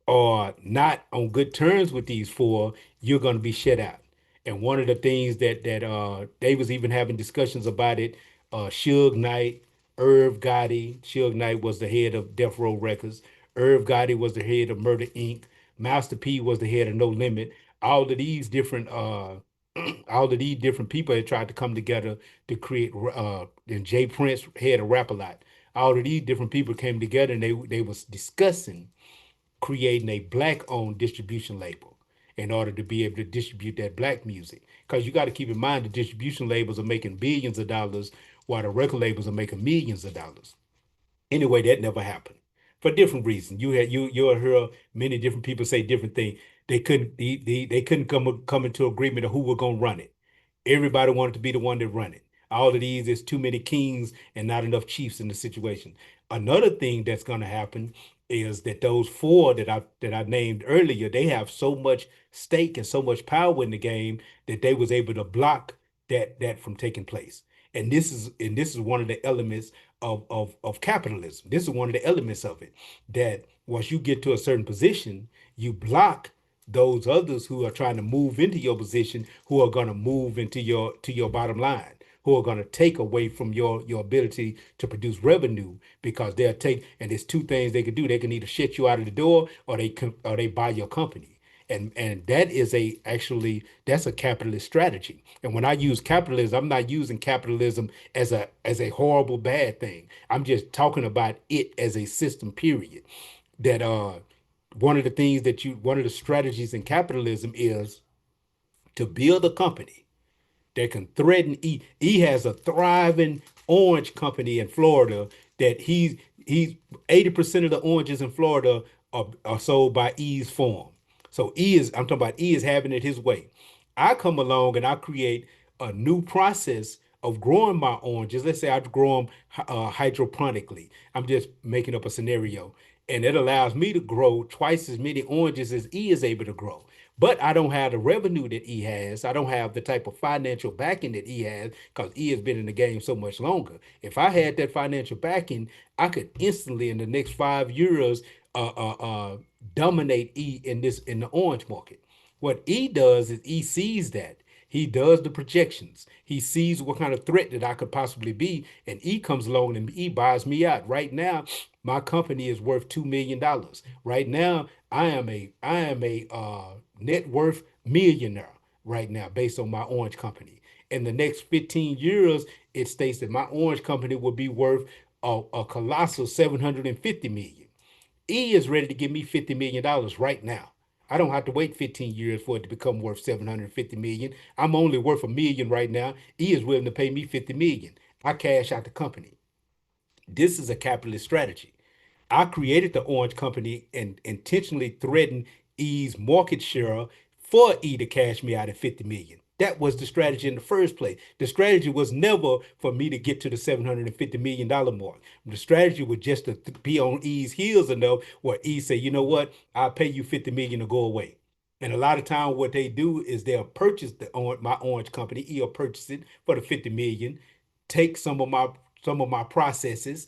are not on good terms with these four, you're going to be shut out. And one of the things that they was even having discussions about it, Suge Knight, Irv Gotti. Suge Knight was the head of Death Row Records. Irv Gotti was the head of Murder Inc. Master P was the head of No Limit. All of these different all of these different people had tried to come together to create and Jay Prince head of Rap A Lot. All of these different people came together, and they was discussing creating a black owned distribution label in order to be able to distribute that black music. Because you got to keep in mind the distribution labels are making billions of dollars while the record labels are making millions of dollars. Anyway, that never happened for different reasons. You'll hear many different people say different things. They couldn't come into agreement of who were gonna run it. Everybody wanted to be the one that run it. All of these is too many kings and not enough chiefs in the situation. Another thing that's gonna happen is that those four that I named earlier, they have so much stake and so much power in the game that they was able to block that from taking place. And this is one of the elements of capitalism. This is one of the elements of it, that once you get to a certain position, you block those others who are trying to move into your position, who are going to move into your bottom line, who are going to take away from your ability to produce revenue, because they'll take, and there's two things they can do. They can either shut you out of the door, or they buy your company. And that is that's a capitalist strategy. And when I use capitalism, I'm not using capitalism as a horrible bad thing. I'm just talking about it as a system, period. That one of the strategies in capitalism is to build a company that can threaten E. E has a thriving orange company in Florida that he's 80% of the oranges in Florida are sold by E's farm. So I'm talking about E is having it his way. I come along and I create a new process of growing my oranges. Let's say I grow them hydroponically. I'm just making up a scenario. And it allows me to grow twice as many oranges as E is able to grow. But I don't have the revenue that E has. I don't have the type of financial backing that E has, because E has been in the game so much longer. If I had that financial backing, I could instantly in the next 5 years dominate E in the orange market. What E does is E sees that. He does the projections. He sees what kind of threat that I could possibly be, and E comes along and E buys me out. Right now, my company is worth $2 million. Right now, I am a net worth millionaire right now based on my orange company. In the next 15 years, it states that my orange company will be worth a colossal 750 million. E is ready to give me $50 million right now. I don't have to wait 15 years for it to become worth 750 million. I'm only worth a million right now. E is willing to pay me 50 million. I cash out the company. This is a capitalist strategy. I created the orange company and intentionally threatened E's market share for E to cash me out at 50 million. That was the strategy in the first place. The strategy was never for me to get to the $750 million mark. The strategy was just to be on E's heels enough where E say, you know what, I'll pay you 50 million to go away. And a lot of time what they do is they'll purchase my orange company. E'll purchase it for the 50 million, take some of my processes,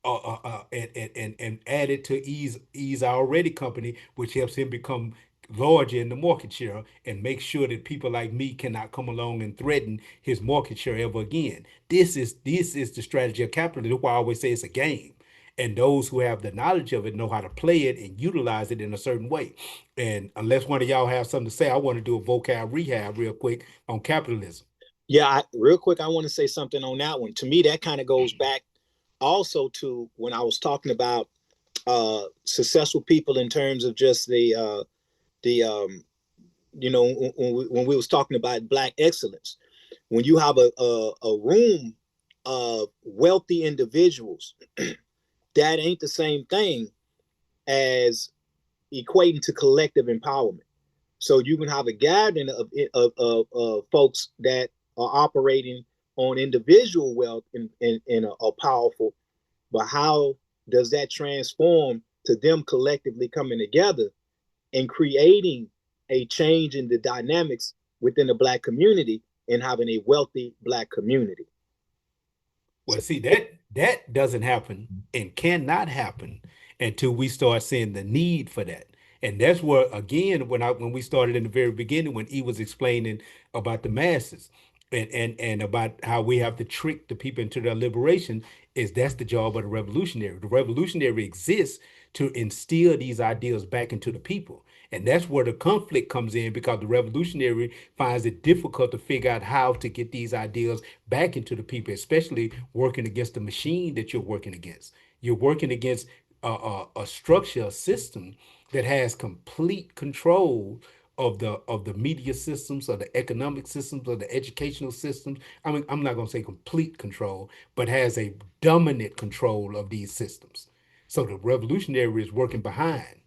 and add it to E's already company, which helps him become larger in the market share and make sure that people like me cannot come along and threaten his market share ever again. This is the strategy of capitalism. That's why I always say it's a game. And those who have the knowledge of it know how to play it and utilize it in a certain way. And unless one of y'all have something to say, I want to do a vocab rehab real quick on capitalism. Yeah, real quick, I want to say something on that one. To me, that kind of goes back also to when I was talking about successful people in terms of just the when we was talking about black excellence. When you have a room of wealthy individuals, that ain't the same thing as equating to collective empowerment. So you can have a gathering of folks that are operating on individual wealth and are powerful, but how does that transform to them collectively coming together and creating a change in the dynamics within the black community and having a wealthy black community? Well, So, see that doesn't happen and cannot happen until we start seeing the need for that. And that's where again when we started in the very beginning when he was explaining about the masses and about how we have to trick the people into their liberation is that's the job of the revolutionary. The revolutionary exists to instill these ideas back into the people. And that's where the conflict comes in because the revolutionary finds it difficult to figure out how to get these ideas back into the people, especially working against the machine that you're working against. You're working against a structure, a system that has complete control of the media systems, of the economic systems, of the educational systems. I mean, I'm not going to say complete control, but has a dominant control of these systems. So the revolutionary is working behind.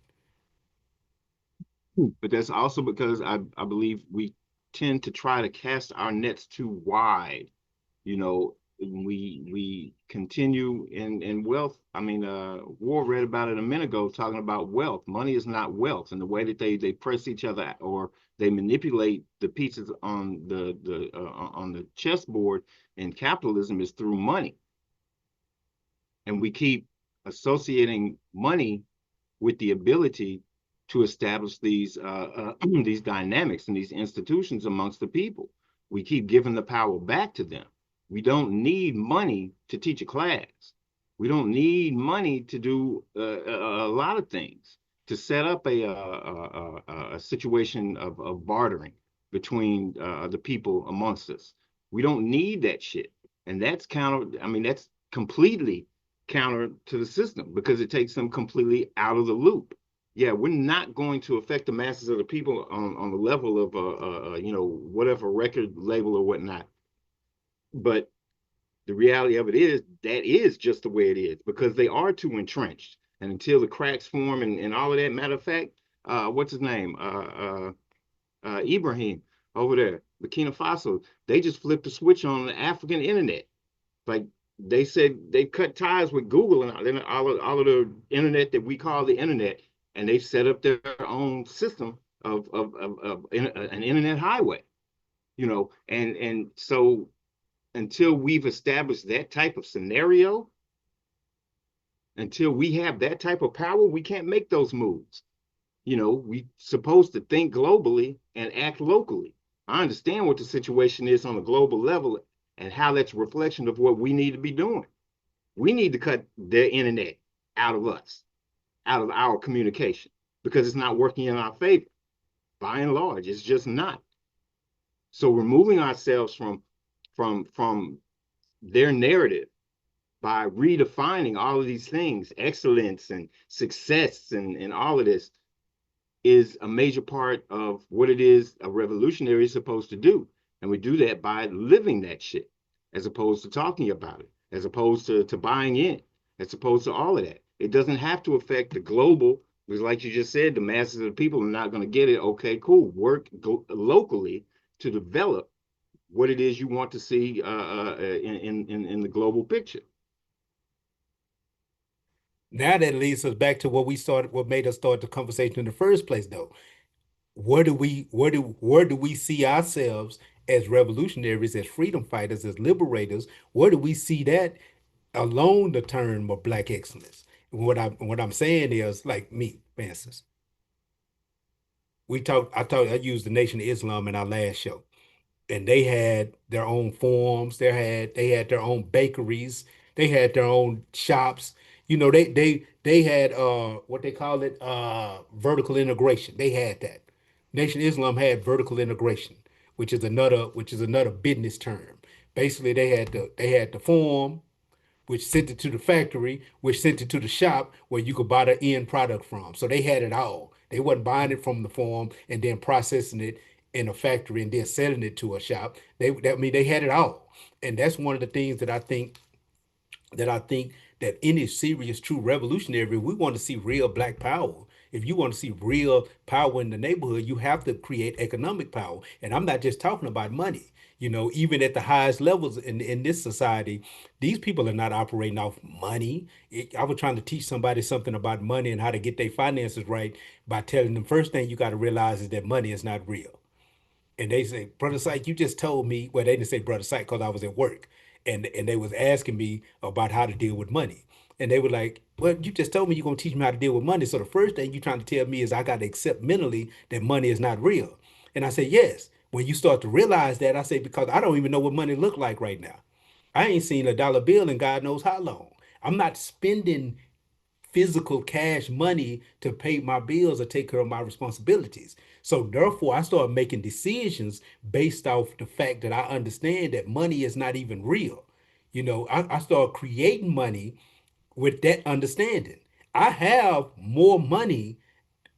But that's also because I believe we tend to try to cast our nets too wide. You know, we continue in wealth. I mean, War read about it a minute ago, talking about wealth. Money is not wealth, and the way that they press each other or they manipulate the pieces on the chessboard in capitalism is through money, and we keep associating money with the ability to establish these dynamics and these institutions amongst the people. We keep giving the power back to them. We don't need money to teach a class. We don't need money to do a lot of things to set up a situation of bartering between the people amongst us. We don't need that shit, and that's counter. I mean, that's completely counter to the system because it takes them completely out of the loop. Yeah, we're not going to affect the masses of the people on the level of whatever record label or whatnot. But the reality of it is that is just the way it is because they are too entrenched. And until the cracks form and all of that, matter of fact, what's his name? Ibrahim over there, Burkina Faso, they just flipped the switch on the African internet. Like they said, they cut ties with Google and all of the internet that we call the internet, and they've set up their own system of an internet highway, and so until we've established that type of scenario, until we have that type of power, we can't make those moves. We supposed to think globally and act locally. I understand what the situation is on a global level and how that's a reflection of what we need to be doing. We need to cut the internet out of us, out of our communication, because it's not working in our favor. By and large, it's just not. So removing ourselves from their narrative by redefining all of these things, excellence and success and all of this, is a major part of what it is a revolutionary is supposed to do. And we do that by living that shit, as opposed to talking about it, as opposed to buying in, as opposed to all of that. It doesn't have to affect the global, because like you just said, the masses of the people are not going to get it. Okay, cool. Work locally to develop what it is you want to see in the global picture. Now that leads us back to what we started, what made us start the conversation in the first place, though. Where do we see ourselves as revolutionaries, as freedom fighters, as liberators? Where do we see that along the term of black excellence? What I'm saying is, like me, for instance, I used the Nation of Islam in our last show, and they had their own forums, they had their own bakeries, they had their own shops. They had what they call it, vertical integration. They had that. Nation of Islam had vertical integration, which is another business term. Basically, they had the forum, which sent it to the factory, which sent it to the shop where you could buy the end product from. So they had it all. They wasn't buying it from the farm and then processing it in a factory and then selling it to a shop. I mean, they had it all, and that's one of the things that I think that any serious, true revolutionary, we want to see real black power. If you want to see real power in the neighborhood, you have to create economic power. And I'm not just talking about money. Even at the highest levels in this society, these people are not operating off money. I was trying to teach somebody something about money and how to get their finances right by telling them first thing you got to realize is that money is not real. And they say, Brother Syke, you just told me, well, they didn't say Brother Syke because I was at work. And they was asking me about how to deal with money. And they were like, well, you just told me you're going to teach me how to deal with money. So the first thing you're trying to tell me is I got to accept mentally that money is not real. And I say, yes. When you start to realize that, I say, because I don't even know what money look like right now. I ain't seen a dollar bill in God knows how long. I'm not spending physical cash money to pay my bills or take care of my responsibilities. So therefore, I start making decisions based off the fact that I understand that money is not even real. I start creating money with that understanding. I have more money,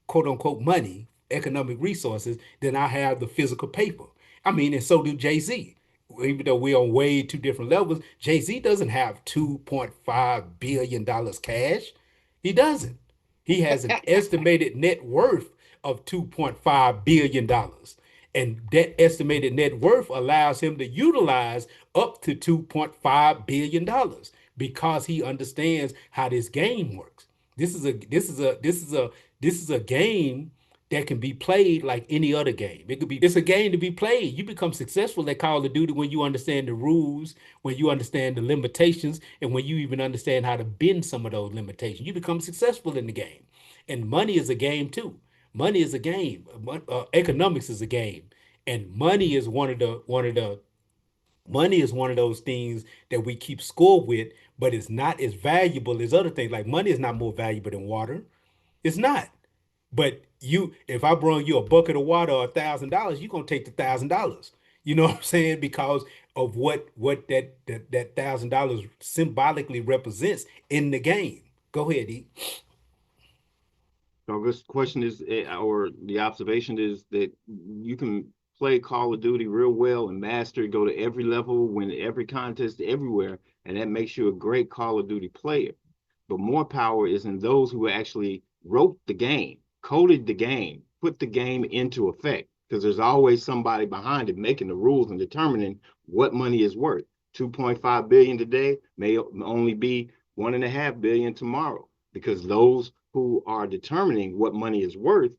quote unquote money, economic resources, than I have the physical paper. I mean, and so do Jay Z. Even though we're on way two different levels, Jay Z doesn't have $2.5 billion cash. He doesn't. He has an estimated net worth of $2.5 billion. And that estimated net worth allows him to utilize up to $2.5 billion because he understands how this game works. This is a game that can be played like any other game. It's a game to be played. You become successful at Call of Duty when you understand the rules, when you understand the limitations, and when you even understand how to bend some of those limitations. You become successful in the game. And money is a game too. Money is a game. Economics is a game, and money is one of those things that we keep score with, but it's not as valuable as other things. Like money is not more valuable than water. It's not. But if I bring you a bucket of water or $1,000, you're gonna take the $1,000. You know what I'm saying? Because of what that $1,000 symbolically represents in the game. Go ahead, E. So this question is, or the observation is that you can play Call of Duty real well and master, go to every level, win every contest everywhere, and that makes you a great Call of Duty player. But more power is in those who actually wrote the game, coded the game, put the game into effect. Because there's always somebody behind it making the rules and determining what money is worth. 2.5 billion today may only be 1.5 billion tomorrow, because those who are determining what money is worth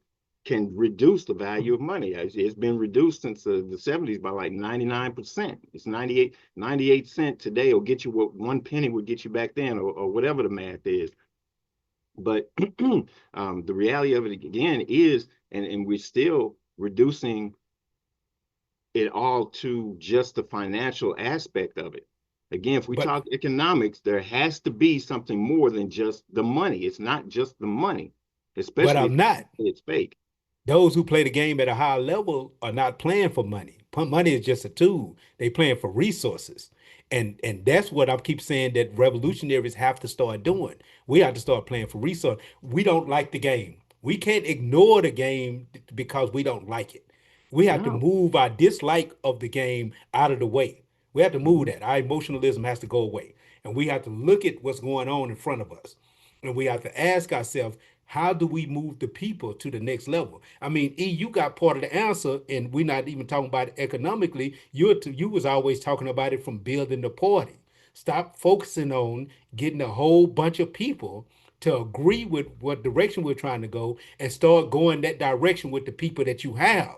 can reduce the value of money. It's been reduced since the 70s by like 99%. It's 98 cent today will get you what 1 penny would get you back then, or whatever the math is. But the reality of it again is, and we're still reducing it all to just the financial aspect of it. Again, if we But talk economics, there has to be something more than just the money. It's not just the money, but especially if I'm not. it's fake. Those who play the game at a high level are not playing for money. Money is just a tool. They playing for resources. And that's what I keep saying that revolutionaries have to start doing. We have to start playing for resources. We don't like the game. We can't ignore the game because we don't like it. We have to No. move our dislike of the game out of the way. We have to move Mm-hmm. that. Our emotionalism has to go away. And we have to look at what's going on in front of us. And we have to ask ourselves, how do we move the people to the next level? I mean, E, you got part of the answer, and we're not even talking about it economically. You was always talking about it from building the party. Stop focusing on getting a whole bunch of people to agree with what direction we're trying to go and start going that direction with the people that you have.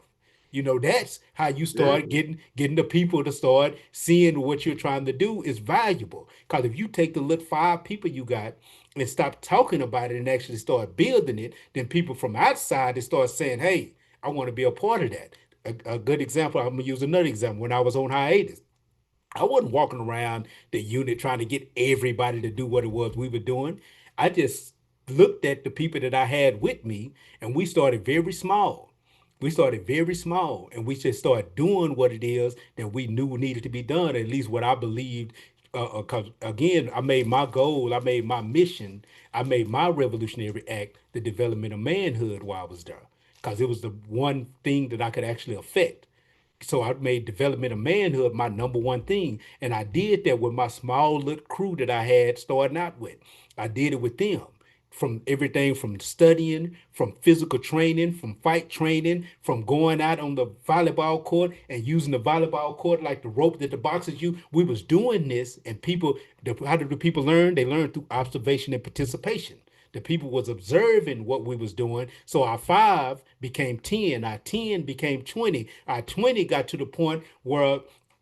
That's how you start Exactly. getting the people to start seeing what you're trying to do is valuable. Because if you take the little 5 people you got and stop talking about it and actually start building it, then people from outside they start saying, "Hey, I want to be a part of that." A good example. I'm gonna use another example. When I was on hiatus, I wasn't walking around the unit trying to get everybody to do what it was we were doing. I just looked at the people that I had with me and we started very small. We started very small and we just started doing what it is that we knew needed to be done, at least what I believed. Because again, I made my goal, I made my mission, I made my revolutionary act the development of manhood while I was there. because it was the one thing that I could actually affect. So I made development of manhood my number one thing. And I did that with my small little crew that I had starting out with. I did it with them. From everything from studying, from physical training, from fight training, from going out on the volleyball court and using the volleyball court like the rope that the boxers use. We was doing this, and people, how did the people learn? They learned through observation and participation. The people was observing what we was doing. So our 5 became 10, our 10 became 20. Our 20 got to the point where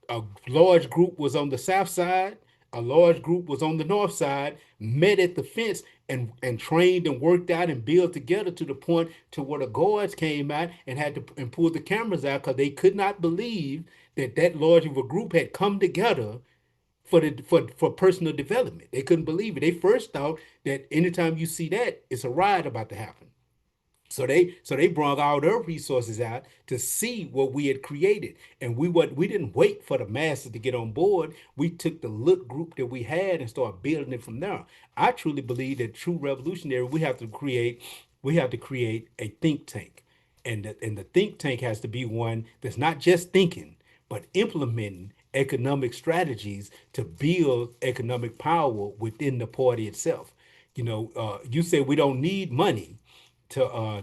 a large group was on the south side, a large group was on the north side, met at the fence and trained and worked out and built together to the point to where the guards came out and had to and pull the cameras out because they could not believe that that large of a group had come together for personal development. They couldn't believe it. They first thought that anytime you see that, it's a riot about to happen. So they brought all their resources out to see what we had created. And we didn't wait for the masses to get on board. We took the look group that we had and started building it from there. I truly believe that true revolutionary, we have to create a think tank. And the think tank has to be one that's not just thinking, but implementing economic strategies to build economic power within the party itself. You say we don't need money to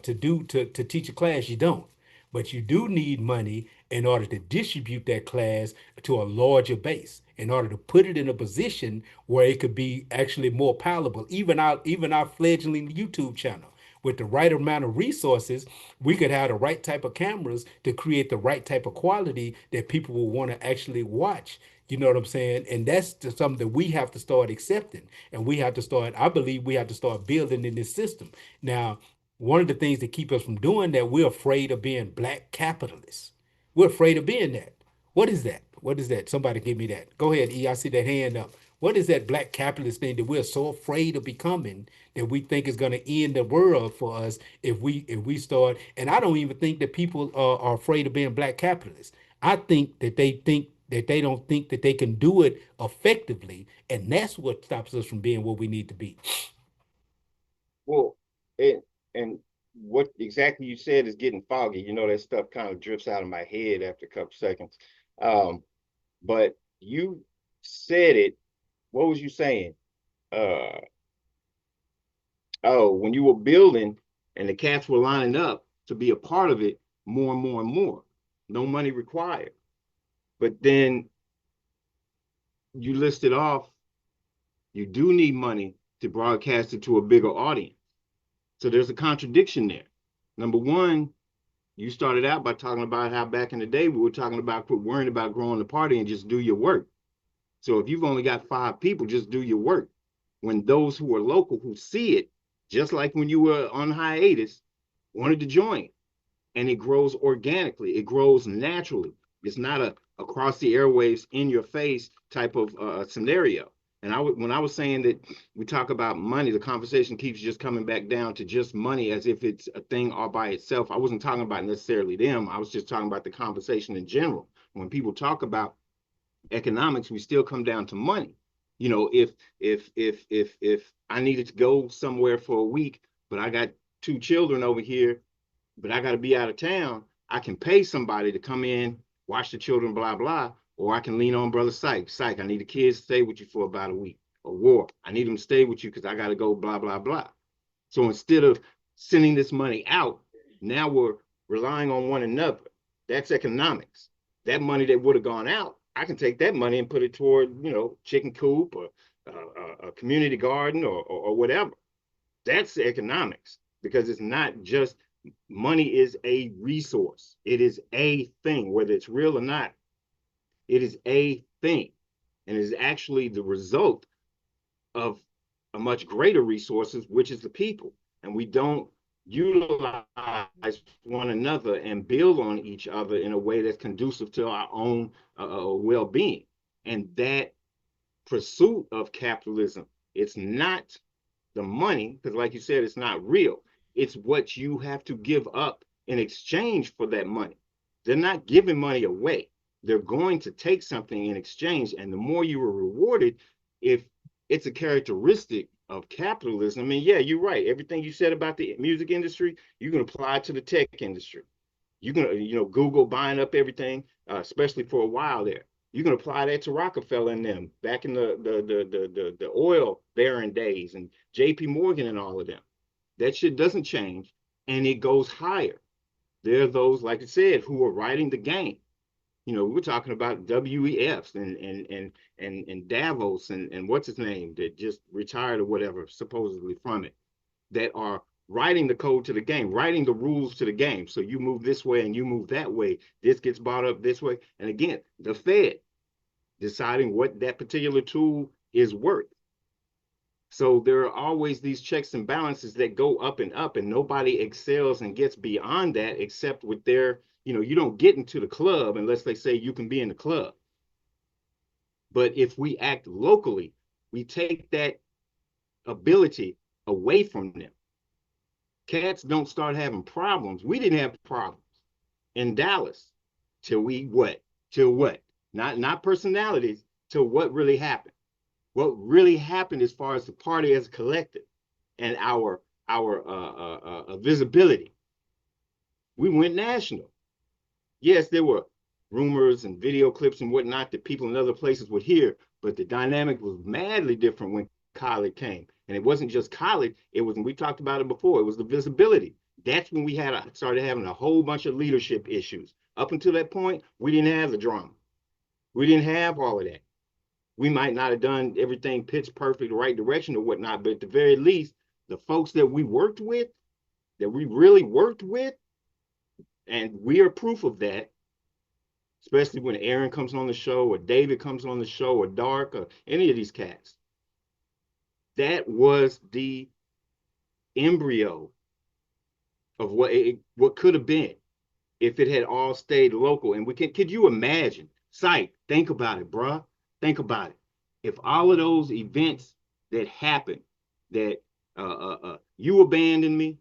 teach a class. You don't, but you do need money in order to distribute that class to a larger base, in order to put it in a position where it could be actually more palatable. Even our fledgling YouTube channel, with the right amount of resources, we could have the right type of cameras to create the right type of quality that people will want to actually watch. You know what I'm saying? And that's just something that we have to start accepting. And I believe we have to start building in this system. Now, one of the things that keep us from doing that, we're afraid of being black capitalists. We're afraid of being that. What is that? What is that? Somebody give me that. Go ahead, E. I see that hand up. What is that black capitalist thing that we're so afraid of becoming that we think is going to end the world for us if we start? And I don't even think that people are afraid of being black capitalists. I think that they don't think that they can do it effectively, and that's what stops us from being what we need to be. Well, it and what exactly you said is getting foggy. That stuff kind of drifts out of my head after a couple seconds. Um, but you said it. What was you saying? Uh, oh, when you were building and the cats were lining up to be a part of it, more and more and more. No money required. But then you listed off, you do need money to broadcast it to a bigger audience. So there's a contradiction there. Number one, you started out by talking about how back in the day we were talking about quit worrying about growing the party and just do your work. So if you've only got 5 people, just do your work. When those who are local who see it, just like when you were on hiatus, wanted to join, and it grows organically, it grows naturally. It's not a across the airwaves in your face type of scenario. And when I was saying that we talk about money, the conversation keeps just coming back down to just money as if it's a thing all by itself. I wasn't talking about necessarily them. I was just talking about the conversation in general. When people talk about economics, we still come down to money. If I needed to go somewhere for a week, but I got 2 children over here, but I got to be out of town, I can pay somebody to come in, watch the children, blah, blah, or I can lean on Brother Psych. Psych, I need the kids to stay with you for about a week. Or War, I need them to stay with you because I got to go, blah, blah, blah. So instead of sending this money out, now we're relying on one another. That's economics. That money that would have gone out, I can take that money and put it toward, chicken coop or a community garden or whatever. That's economics because it's not just money is a resource. It is a thing, whether it's real or not. It is a thing, and it is actually the result of a much greater resources, which is the people. And we don't utilize one another and build on each other in a way that's conducive to our own well-being. And that pursuit of capitalism, it's not the money, because like you said, it's not real. It's what you have to give up in exchange for that money. They're not giving money away. They're going to take something in exchange. And the more you are rewarded, if it's a characteristic of capitalism. And yeah, you're right. Everything you said about the music industry, you can apply to the tech industry. You can, Google buying up everything, especially for a while there. You can apply that to Rockefeller and them back in the oil baron days and J.P. Morgan and all of them. That shit doesn't change, and it goes higher. There are those, like I said, who are writing the game. We're talking about WEFs and Davos and what's his name that just retired or whatever, supposedly from it, that are writing the code to the game, writing the rules to the game. So you move this way and you move that way. This gets bought up this way. And again, the Fed deciding what that particular tool is worth. So there are always these checks and balances that go up, and nobody excels and gets beyond that except with you don't get into the club unless they say you can be in the club. But if we act locally, we take that ability away from them. Cats don't start having problems. We didn't have problems in Dallas till we what? Till what? Not personalities, till what really happened. What really happened as far as the party as a collective and our visibility. We went national. Yes, there were rumors and video clips and whatnot that people in other places would hear, but the dynamic was madly different when Khaled came. And it wasn't just Khaled, it was, and we talked about it before, it was the visibility. That's when we started having a whole bunch of leadership issues. Up until that point, we didn't have the drama. We didn't have all of that. We might not have done everything pitch perfect, the right direction or whatnot, but at the very least, the folks that we worked with, that we really worked with, and we are proof of that, especially when Aaron comes on the show or David comes on the show or Dark or any of these cats. That was the embryo of what could have been if it had all stayed local. And could you imagine? Sight, think about it, bruh. Think about it. If all of those events that happened, that you abandoned me,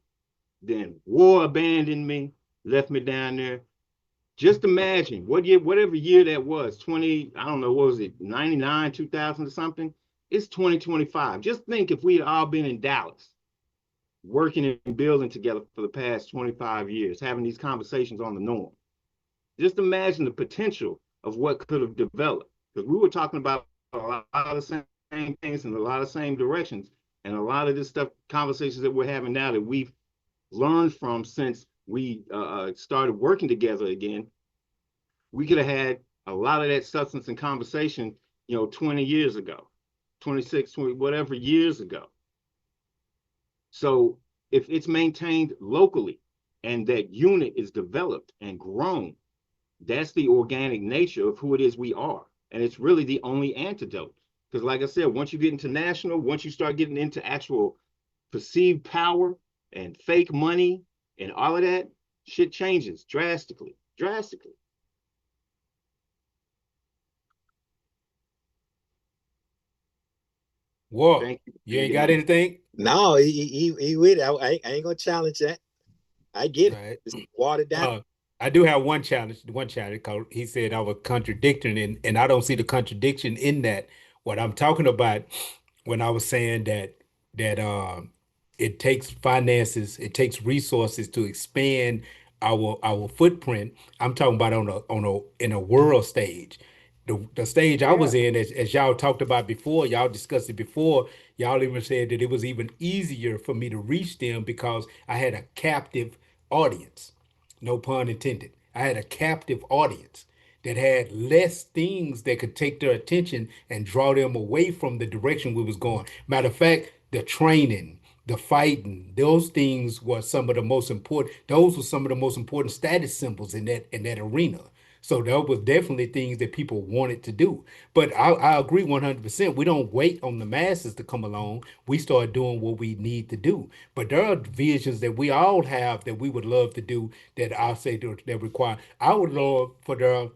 then war abandoned me, left me down there. Just imagine whatever year that was, 20, I don't know, what was it, 99, 2000 or something? It's 2025. Just think if we had all been in Dallas, working and building together for the past 25 years, having these conversations on the norm. Just imagine the potential of what could have developed. Because we were talking about a lot of the same things in a lot of same directions. And a lot of this stuff, conversations that we're having now that we've learned from since we started working together again, we could have had a lot of that substance and conversation, 20 years ago, 26, 20, whatever years ago. So if it's maintained locally and that unit is developed and grown, that's the organic nature of who it is we are. And it's really the only antidote. Because like I said, once you get into national, once you start getting into actual perceived power and fake money and all of that, shit changes drastically, drastically. What? Thank you for You ain't being got on. anything? No, he with it. I ain't gonna challenge that. I get All it. right. It's watered down. I do have one challenge. One challenge called he said I was contradicting, and I don't see the contradiction in that. What I'm talking about when I was saying that it takes finances, it takes resources to expand our footprint. I'm talking about in a world stage. The stage I Yeah. was in, as y'all talked about before, y'all discussed it before, y'all even said that it was even easier for me to reach them because I had a captive audience. No pun intended. I had a captive audience that had less things that could take their attention and draw them away from the direction we was going. Matter of fact, the training, the fighting, those things were some of the most important. Those were some of the most important status symbols in that arena. So that was definitely things that people wanted to do. But I agree 100%. We don't wait on the masses to come along. We start doing what we need to do. But there are visions that we all have that we would love to do that I'll say that require. I would love for there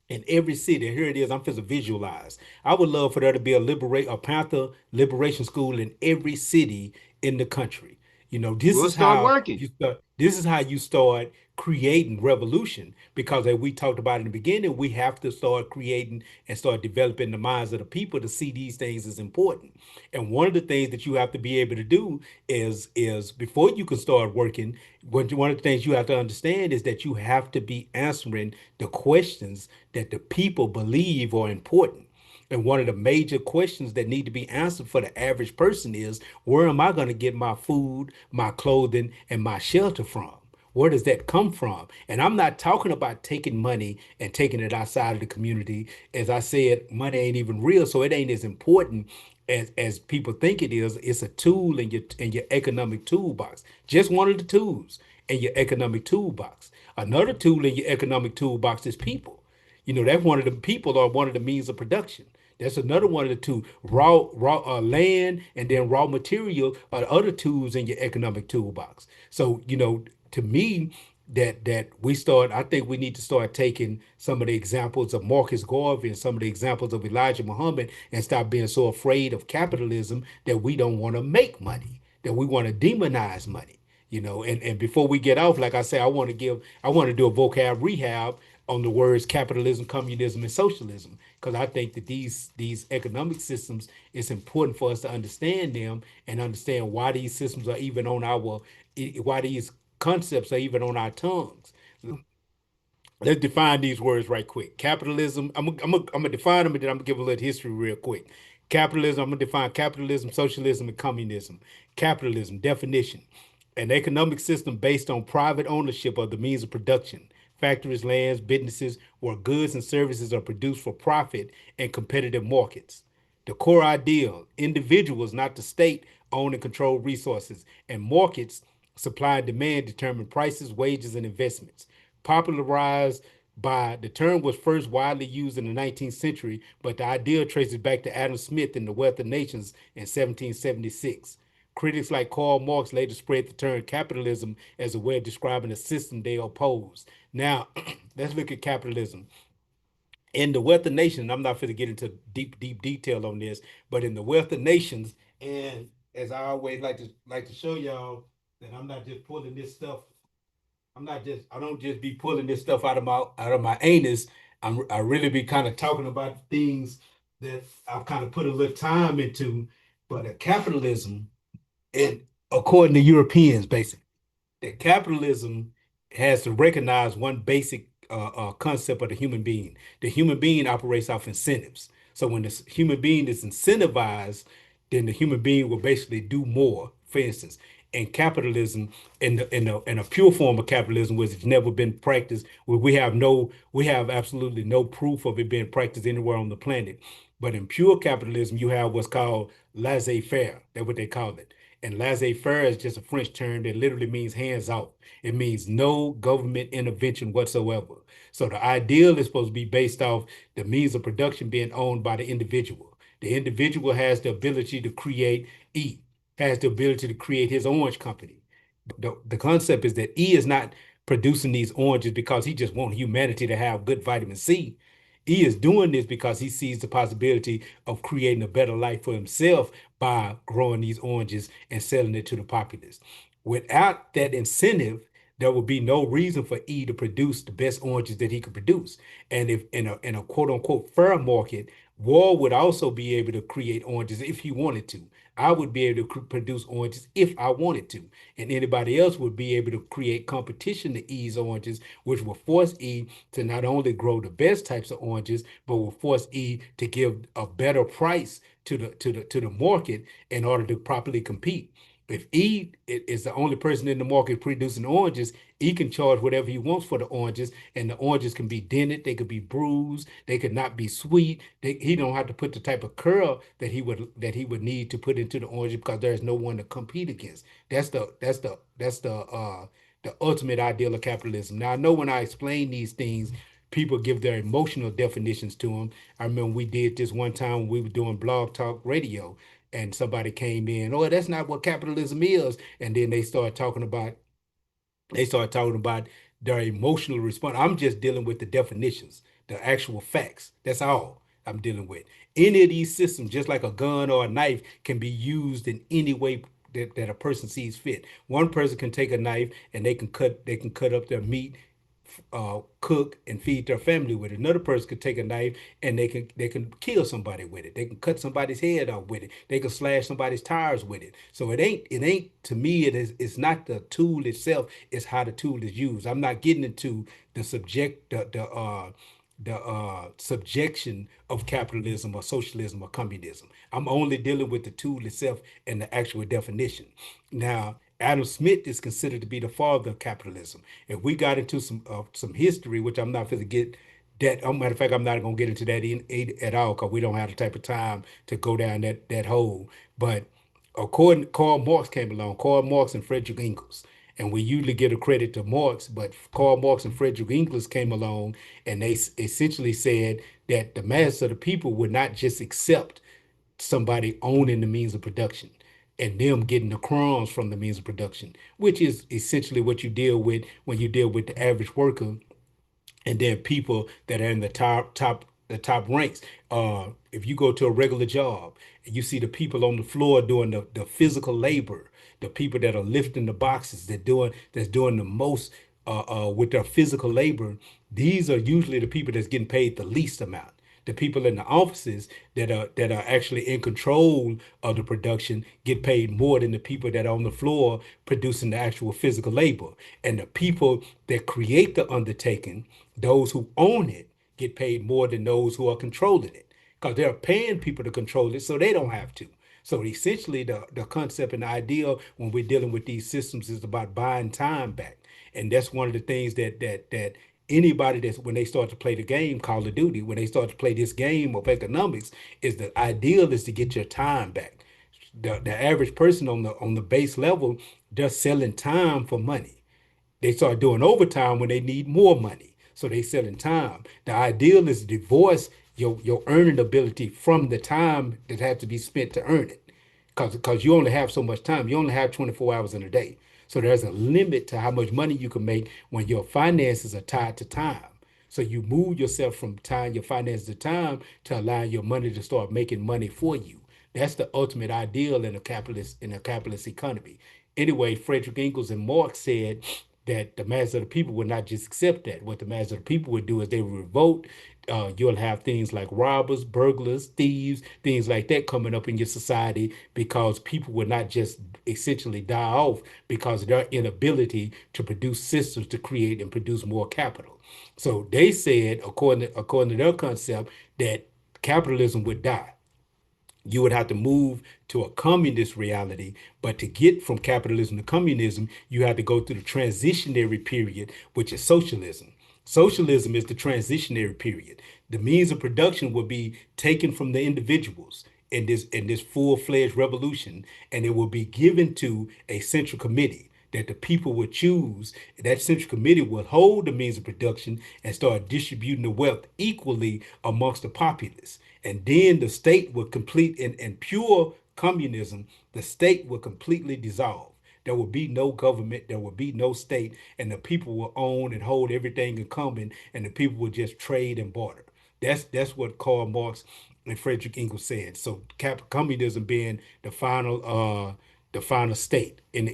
in every city. Here it is. I'm supposed to visualize. I would love for there to be a Panther liberation school in every city in the country. You know, this We'll is start how working. you start. This is how you start creating revolution. Because as we talked about in the beginning, we have to start creating and start developing the minds of the people to see these things as important. And one of the things that you have to be able to do is before you can start working, one of the things you have to understand is that you have to be answering the questions that the people believe are important. And one of the major questions that need to be answered for the average person is, where am I going to get my food, my clothing, and my shelter from? Where does that come from? And I'm not talking about taking money and taking it outside of the community. As I said, money ain't even real, so it ain't as important as people think it is. It's a tool in your economic toolbox. Just one of the tools in your economic toolbox. Another tool in your economic toolbox is people. You know, that's one of the people are one of the means of production. That's another one of the two. Raw land and then raw material are the other tools in your economic toolbox. So, you know, to me, that we start, I think we need to start taking some of the examples of Marcus Garvey and some of the examples of Elijah Muhammad and stop being so afraid of capitalism that we don't want to make money, that we want to demonize money. You know, and before we get off, like I say, I want to do a vocab rehab on the words capitalism, communism, and socialism, because I think that these economic systems, it's important for us to understand them and understand why these systems are even on our, why these concepts are even on our tongues. Let's define these words right quick. Capitalism, I'm gonna define them and then I'm gonna give a little history real quick. Capitalism, I'm gonna define capitalism, socialism, and communism. Capitalism, definition: an economic system based on private ownership of the means of production, factories, lands, businesses, where goods and services are produced for profit in competitive markets. The core ideal: individuals, not the state, own and control resources, and markets, supply and demand, determine prices, wages, and investments. Popularized by the term was first widely used in the 19th century, but the idea traces back to Adam Smith in The Wealth of Nations in 1776. Critics like Karl Marx later spread the term capitalism as a way of describing a system they opposed. Now, let's look at capitalism in the Wealth of Nations. I'm not going to get into deep detail on this, but in the Wealth of Nations, and as I always like to show y'all that I'm not just pulling this stuff. I don't just be pulling this stuff out of my anus. I really be kind of talking about things that I've kind of put a little time into. But capitalism, and according to Europeans, basically, that capitalism has to recognize one basic concept of the human being. The human being operates off incentives. So when the human being is incentivized, then the human being will basically do more. For instance, in capitalism, in a pure form of capitalism, which has never been practiced, where we have absolutely no proof of it being practiced anywhere on the planet. But in pure capitalism, you have what's called laissez-faire. That's what they call it. And laissez-faire is just a French term that literally means hands off. It means no government intervention whatsoever. So the ideal is supposed to be based off the means of production being owned by the individual. The individual has the ability to create E, has the ability to create his orange company. The concept is that E is not producing these oranges because he just wants humanity to have good vitamin C. He is doing this because he sees the possibility of creating a better life for himself by growing these oranges and selling it to the populace. Without that incentive, there would be no reason for E to produce the best oranges that he could produce. And if in a quote unquote fair market, Wall would also be able to create oranges if he wanted to. I would be able to produce oranges if I wanted to. And anybody else would be able to create competition to E's oranges, which will force E to not only grow the best types of oranges, but will force E to give a better price to the market in order to properly compete. If is the only person in the market producing oranges, he can charge whatever he wants for the oranges, and the oranges can be dented, they could be bruised, they could not be sweet. He don't have to put the type of curl that he would need to put into the orange because there's no one to compete against. That's the ultimate ideal of capitalism. Now I know when I explain these things, people give their emotional definitions to them. I remember we did this one time when we were doing blog talk radio, and somebody came in, oh, that's not what capitalism is. And then they start talking about their emotional response. I'm just dealing with the definitions, the actual facts. That's all I'm dealing with. Any of these systems, just like a gun or a knife, can be used in any way that a person sees fit. One person can take a knife and they can cut up their meat, cook and feed their family with it. Another person could take a knife and they can kill somebody with it. They can cut somebody's head off with it. They can slash somebody's tires with it. So it ain't to me. It's not the tool itself. It's how the tool is used. I'm not getting into the subjection of capitalism or socialism or communism. I'm only dealing with the tool itself and the actual definition. Now, Adam Smith is considered to be the father of capitalism. If we got into some history, which I'm not going to get that, matter of fact, I'm not going to get into that at all because we don't have the type of time to go down that hole. But according Karl Marx came along, Karl Marx and Frederick Engels. And we usually give a credit to Marx, but Karl Marx and Frederick Engels came along and they essentially said that the mass of the people would not just accept somebody owning the means of production and them getting the crumbs from the means of production, which is essentially what you deal with when you deal with the average worker and then people that are in the top ranks. If you go to a regular job and you see the people on the floor doing the physical labor, the people that are lifting the boxes, that's doing the most with their physical labor, these are usually the people that's getting paid the least amount. The people in the offices that are actually in control of the production get paid more than the people that are on the floor producing the actual physical labor. And the people that create the undertaking, those who own it, get paid more than those who are controlling it because they're paying people to control it so they don't have to. So essentially, the concept and the idea when we're dealing with these systems is about buying time back, and that's one of the things that anybody that's when they start to play the game Call of Duty, when they start to play this game of economics, is the ideal is to get your time back. The average person on the base level, they're selling time for money. They start doing overtime when they need more money. So they selling time. The ideal is to divorce your earning ability from the time that has to be spent to earn it. Because you only have so much time. You only have 24 hours in a day. So there's a limit to how much money you can make when your finances are tied to time. So you move yourself from tying your finances to time to allowing your money to start making money for you. That's the ultimate ideal in a capitalist economy. Anyway, Frederick Engels and Marx said that the mass of the people would not just accept that. What the mass of the people would do is they would revolt. You'll have things like robbers, burglars, thieves, things like that coming up in your society because people would not just essentially die off because of their inability to produce systems to create and produce more capital. So they said, according to their concept, that capitalism would die. You would have to move to a communist reality. But to get from capitalism to communism, you have to go through the transitionary period, which is socialism. Socialism is the transitionary period. The means of production will be taken from the individuals in this full-fledged revolution, and it will be given to a central committee that the people would choose. That central committee will hold the means of production and start distributing the wealth equally amongst the populace. And then the state will complete in pure communism, the state will completely dissolve. There will be no government, there will be no state, and the people will own and hold everything in common, and the people will just trade and barter. That's what Karl Marx and Frederick Engels said. So communism being the final state. And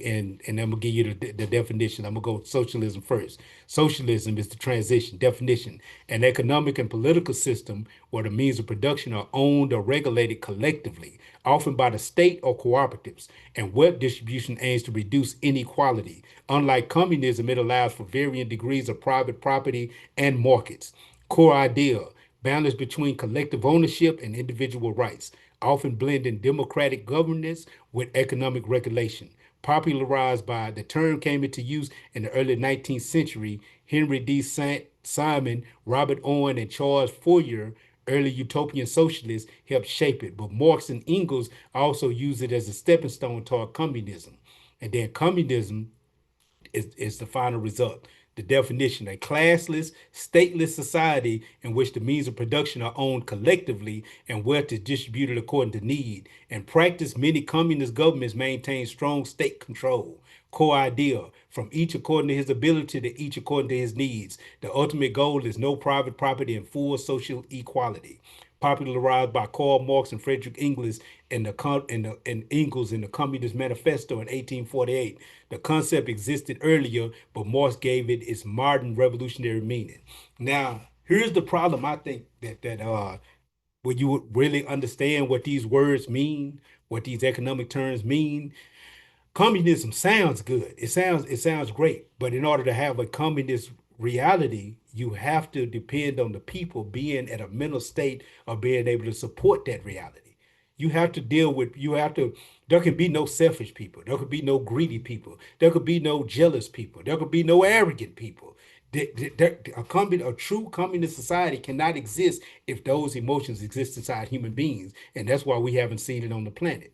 I'm gonna give you the definition. I'm gonna go with socialism first. Socialism is the transition definition, an economic and political system where the means of production are owned or regulated collectively, often by the state or cooperatives, and wealth distribution aims to reduce inequality. Unlike communism, it allows for varying degrees of private property and markets. Core idea: balance between collective ownership and individual rights, often blending democratic governance with economic regulation. Popularized by the term came into use in the early 19th century, Henry D. Simon, Robert Owen, and Charles Fourier, early utopian socialists, helped shape it. But Marx and Engels also used it as a stepping stone toward communism. And then communism is the final result. The definition: a classless, stateless society in which the means of production are owned collectively and wealth is distributed according to need. In practice, many communist governments maintain strong state control. Core idea: from each according to his ability to each according to his needs. The ultimate goal is no private property and full social equality. Popularized by Karl Marx and Frederick Engels in Engels in the Communist Manifesto in 1848. The concept existed earlier, but Marx gave it its modern revolutionary meaning. Now, here's the problem. I think that when you would really understand what these words mean, what these economic terms mean, communism sounds good. It sounds great, but in order to have a communist reality, you have to depend on the people being at a mental state of being able to support that reality. There can be no selfish people. There could be no greedy people. There could be no jealous people. There could be no arrogant people. A true communist society cannot exist if those emotions exist inside human beings, and that's why we haven't seen it on the planet.